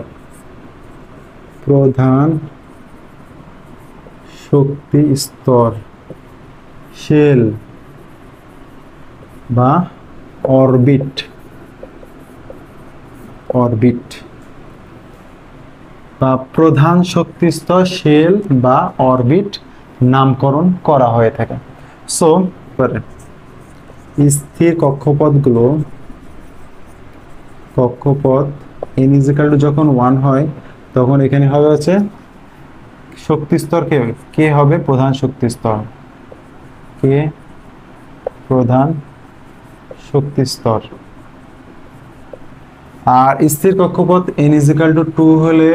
প্রধান শক্তি স্তর, শেল বা অরবিট, অরবিট বা প্রধান শক্তি স্তর, শেল বা অরবিট নামকরণ করা হয়ে থাকে। সো স্থির কক্ষপথগুলো, কক্ষপথ n = যখন 1 হয় তখন এখানে হবে হচ্ছে শক্তি স্তর কে হবে? প্রধান শক্তি স্তর, কে প্রধান শক্তি স্তর। আর স্থির কক্ষপথ n = 2 হলে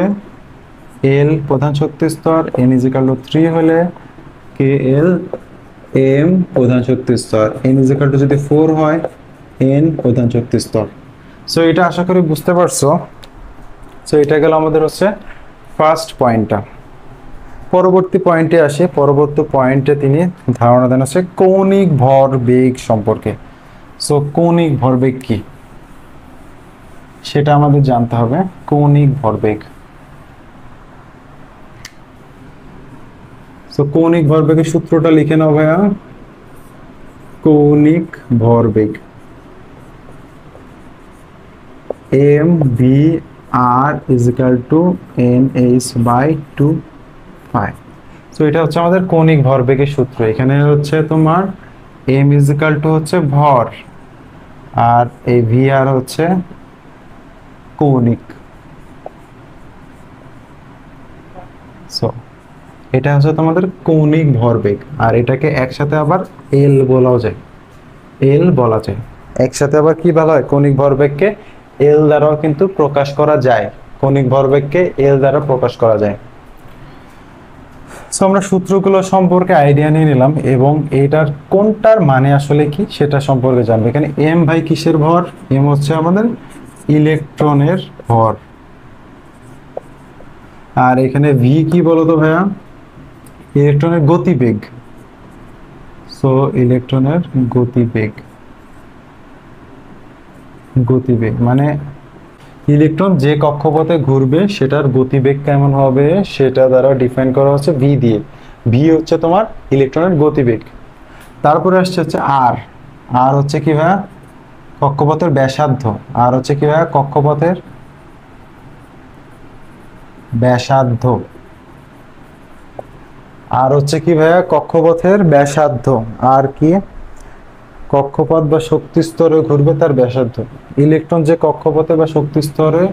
L প্রধান শক্তি স্তর, n = 3 হলে KL M প্রধান শক্তি স্তর, n = যদি 4 হয় N প্রধান শক্তি স্তর। সো এটা আশা করি বুঝতে পারছো। সো এটা গেল আমাদের হচ্ছে ফার্স্ট পয়েন্টটা। পরবর্তী পয়েন্টে আসে। পরবর্তী পয়েন্টে তিনি ধারণা দেন হচ্ছে কৌণিক ভরবেগ সম্পর্কে। সো কৌণিক ভরবেগ কি সেটা আমাদের জানতে হবে। কৌণিক ভরবেগ, সো কৌণিক ভরবেগের সূত্রটা লিখে নাও ভাইয়া। কৌণিক ভরবেগ mvr = nh/2π। সো এটা হচ্ছে আমাদের কৌণিক ভরবেগের সূত্র। এখানে হচ্ছে তোমার m হচ্ছে ভর, আর এই vr হচ্ছে কৌণিক। সো এটা হচ্ছে তোমাদের কৌণিক ভরবেগ, আর এটাকে একসাথে আবার এল বলাও যায়, এল বলা যায়। একসাথে আবার কি বলা হয়? কৌণিক ভরবেগকে এল দ্বারাও কিন্তু প্রকাশ করা যায়, কৌণিক ভরবেগকে এল দ্বারা প্রকাশ করা যায়। সো আমরা সূত্রগুলো সম্পর্কে আইডিয়া নিয়ে নিলাম এবং এটার কোনটার মানে আসলে কি সেটা সম্পর্কে জানবো। এখানে এম ভাই কিসের ভর? এম হচ্ছে আমাদের ইলেকট্রনের ভর। আর এখানে ভি কি বলতো ভাইয়া? ইলেকট্রনের গতিবেগ। সো ইলেকট্রনের গতিবেগ, গতিবেগ মানে ইলেকট্রন যে কক্ষপথে ঘুরবে সেটার গতিবেগ কেমন হবে সেটা দ্বারা ডিফাইন করা হচ্ছে ভি দিয়ে। ভি হচ্ছে তোমার ইলেকট্রনের গতিবেগ। তারপরে আসছে হচ্ছে আর। আর হচ্ছে কি ভাইয়া? কক্ষপথের ব্যাসার্ধ, আর হচ্ছে কি ভাইয়া কক্ষপথের ব্যাসার্ধ, আর হচ্ছে কি ভাইয়া কক্ষপথের ব্যাসার্ধ, আর কি কক্ষপথ বা শক্তি স্তরে ঘুরবে তার ব্যাসার্ধ। ইলেকট্রন যে কক্ষপথে বা শক্তি স্তরে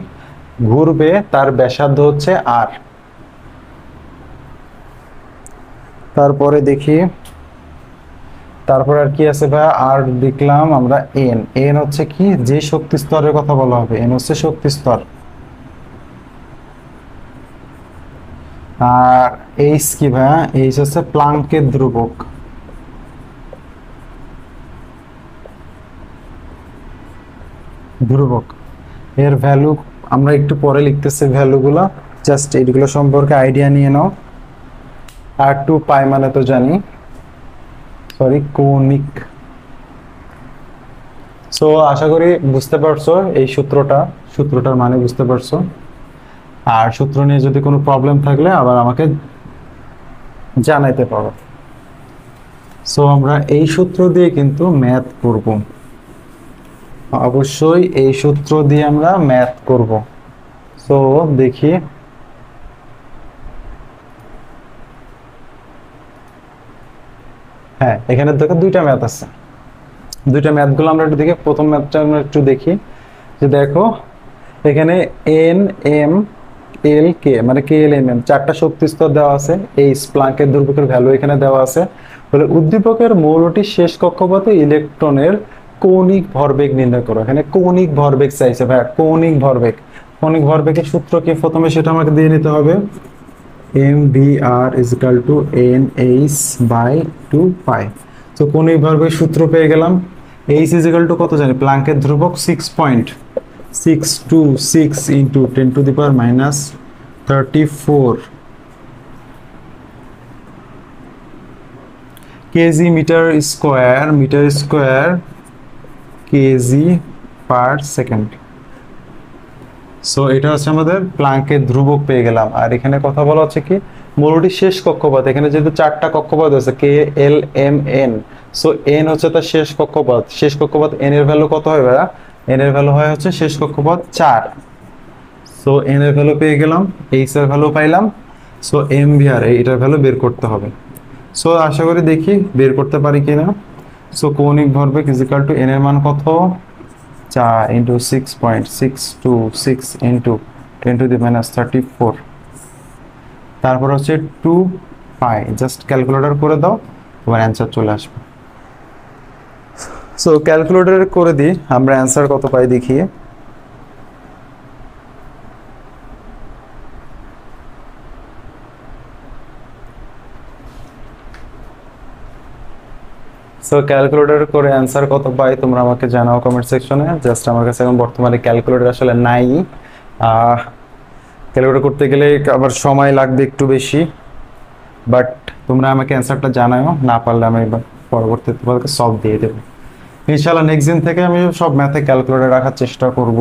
ঘুরবে তার ব্যাসার্ধ হচ্ছে আর। তারপরে দেখি, তারপর আর কি আছে ভাইয়া, আর দেখলাম আমরা এন। এন হচ্ছে কি যে শক্তি স্তরের কথা বলা হবে, এন হচ্ছে শক্তি স্তর। আর এইচ কি ভাইয়া, এইচ হচ্ছে প্লাঙ্কের ধ্রুবক। ধ্রুবক এর ভ্যালু আমরা একটু পরে লিখতেছি ভ্যালুগুলো, জাস্ট এইগুলো সম্পর্কে আইডিয়া নিয়ে নাও। আর টু পাই মানে তো জানি, সরি কৌণিক। সো আশা করি বুঝতে পারছো এই সূত্রটার মানে বুঝতে পারছো। আর সূত্র নিয়ে যদি কোনো প্রবলেম থাকলে আবার আমাকে জানাইতে পারো। সো আমরা এই সূত্র দিয়ে কিন্তু ম্যাথ করব, অবশ্যই এই সূত্র দিয়ে আমরা ম্যাথ করব। সো দেখি, হ্যাঁ এখানে দেখো দুইটা ম্যাথ আছে, দুইটা ম্যাথগুলো আমরা একটু দেখি। প্রথম ম্যাথটা আমরা একটু দেখি, যে দেখো এখানে এন এম এল কে মানে কে এল এম এম চারটা শক্তি স্তর দেওয়া আছে, এই প্লাঙ্কের ধ্রুবকের ভ্যালু এখানে দেওয়া আছে। বলে উদ্দীপকের মৌলটির শেষ কক্ষপথে ইলেকট্রনের কৌণিক ভরবেগ নির্ণয় করো। এখানে কৌণিক ভরবেগ চাইছে ভাই, কৌণিক ভরবেগ। কৌণিক ভরবেগের সূত্র কি প্রথমে সেটা আমাকে দিয়ে নিতে হবে। M v r is equal to n h by two pi. তো কৌণিক ভরবেগের সূত্র পেয়ে গেলাম। এইচ ইজ ইকাল টু কত জানি, প্লাঙ্কের ধ্রুবক 6.626 into 10 to the power minus 34 kg metre square kg per second. So এটা হচ্ছে আমাদের প্লাঙ্কের ধ্রুবক পেয়ে গেলাম। আর এখানে কথা বলা হচ্ছে কি মৌলটির শেষ কক্ষপথ, এখানে যেহেতু চারটা কক্ষপথ আছে K L M N, so n হচ্ছে তার শেষ কক্ষপথ। শেষ কক্ষপথ এন এর ভ্যালু কত হয় ভাইয়া, এন এর ভ্যালু হয় হচ্ছে শেষ কক্ষপথ 4। সো এন এর ভ্যালু পেয়ে গেলাম, এইচ এর ভ্যালু পাইলাম। সো এম ভি আর এটার ভ্যালু বের করতে হবে। সো আশা করি দেখি বের করতে পারি কিনা। সো কৌণিক ভরবেগ ইজ ইকাল টু এন এর মান কত, 4 into 6.626 into 10 to the minus 34, তারপর হচ্ছে 2 পাই। জাস্ট ক্যালকুলেটর করে দাও, তোমার অ্যান্সার চলে আসবে। সো ক্যালকুলেটর করে দিই আমরা অ্যান্সার কত পাই দেখিয়ে। সো ক্যালকুলেটর করে অ্যান্সার কত পাই তোমরা আমাকে জানাও কমেন্ট সেকশনে। জাস্ট আমার কাছে এখন বর্তমানে ক্যালকুলেটর আসলে নাই, ক্যালকুলেটর করতে গেলে আবার সময় লাগবে একটু বেশি। বাট তোমরা আমাকে অ্যান্সারটা জানাও, না পারলে আমি পরবর্তীতে তোমাদেরকে সলভ দিয়ে দেবো ইনশাআল্লাহ। নেক্সট দিন থেকে আমি সব ম্যাথে ক্যালকুলেটর রাখার চেষ্টা করব,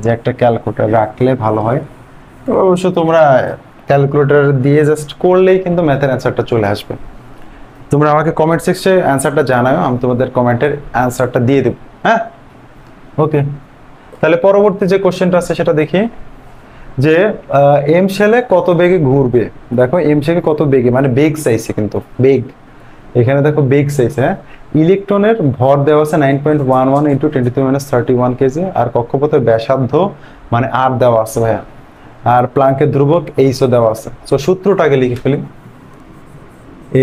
যে একটা ক্যালকুলেটর রাখলে ভালো হয়। তো অবশ্য তোমরা ক্যালকুলেটর দিয়ে জাস্ট করলেই কিন্তু ম্যাথের অ্যান্সারটা চলে আসবে। তোমরা আমাকে কমেন্ট সেকশনে অ্যান্সারটা জানাও, আমি তোমাদের কমেন্টের অ্যান্সারটা দিয়ে দেব। হ্যাঁ ওকে, তাহলে পরবর্তী যে কোশ্চেনটা আছে সেটা দেখি, যে এম শেলে কত বেগে ঘুরবে। দেখো এম শেলে কত বেগে মানে বেগ চাইছে, কিন্তু বেগ এখানে দেখো বেগ চাইছে। হ্যাঁ ইলেকট্রনের ভর দেওয়া আছে 9.11 into 10 to the minus 31 KG, আর কক্ষপথের ব্যাসার্ধ মানে আর দেওয়া আছে ভাইয়া, আর প্লাঙ্কের ধ্রুবক এইচও দেওয়া আছে। সো সূত্রটাকে লিখে ফেলি,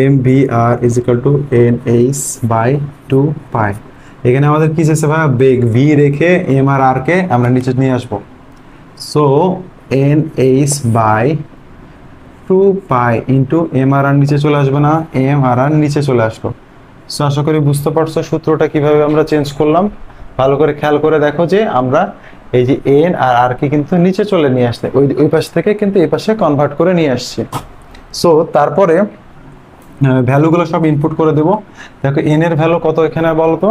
m v r is equal to n h by 2 pi. এখানে আমাদের কি চাইছে ভাইয়া, বেগ ভি রেখে এম আর আর কে আমরা নিচে নিয়ে আসবো। So n h by 2 pi into m r আর নিচে চলে আসবে না, এম আর আর নিচে চলে আসলো। সো আশা করি বুঝতে পারছো সূত্রটা কিভাবে আমরা চেঞ্জ করলাম। ভালো করে খেয়াল করে দেখো যে আমরা এই যে এন আর আর কে কিন্তু নিচে চলে নিয়ে আসতে, ওই পাশ থেকে কিন্তু এই পাশে কনভার্ট করে নিয়ে আসছি। সো তারপরে ভ্যালুগুলো সব ইনপুট করে দেব। দেখো এন এর ভ্যালু কত এখানে বলো তো,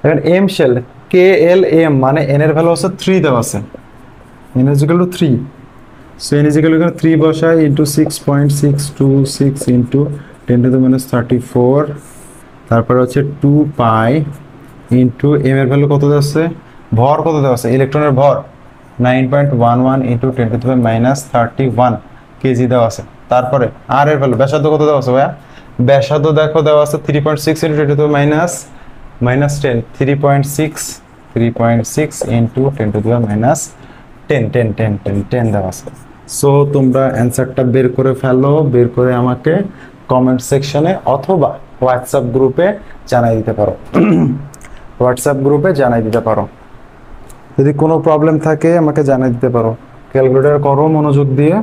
এখন এম শেল কে এল এম মানে এন এর ভ্যালু হচ্ছে 3 দেওয়া আছে, N is equal to 3। So N is equal to 3 বসাই into 6.626 into 10 to the minus 34 তারপরে হচ্ছে 2 পাই ইন্টু এম এর ভ্যালু কত দেওয়া আছে, ভর কত দেওয়া আছে, ইলেকট্রনের ভর 9.11 ইন্টু 10⁻31 কেজি দেওয়া আছে। তারপরে আর এর ভ্যালু, ব্যাসার্ধ কত দেওয়া আছে ভাইয়া, ব্যাসার্ধ দেখো দেওয়া আছে 3.6 ইন্টু 10⁻−10, 3.6 ইন্টু 10⁻10 দেওয়া আছে। সো তোমরা অ্যান্সারটা বের করে ফেলো, বের করে আমাকে কমেন্ট সেকশনে অথবা হোয়াটসঅ্যাপ গ্রুপে জানাই দিতে পারো। হোয়াটসঅ্যাপ গ্রুপে জানাই দিতে পারো, যদি কোনো প্রবলেম থাকে আমাকে জানাই দিতে পারো। ক্যালকুলেটর করো মনোযোগ দিয়ে।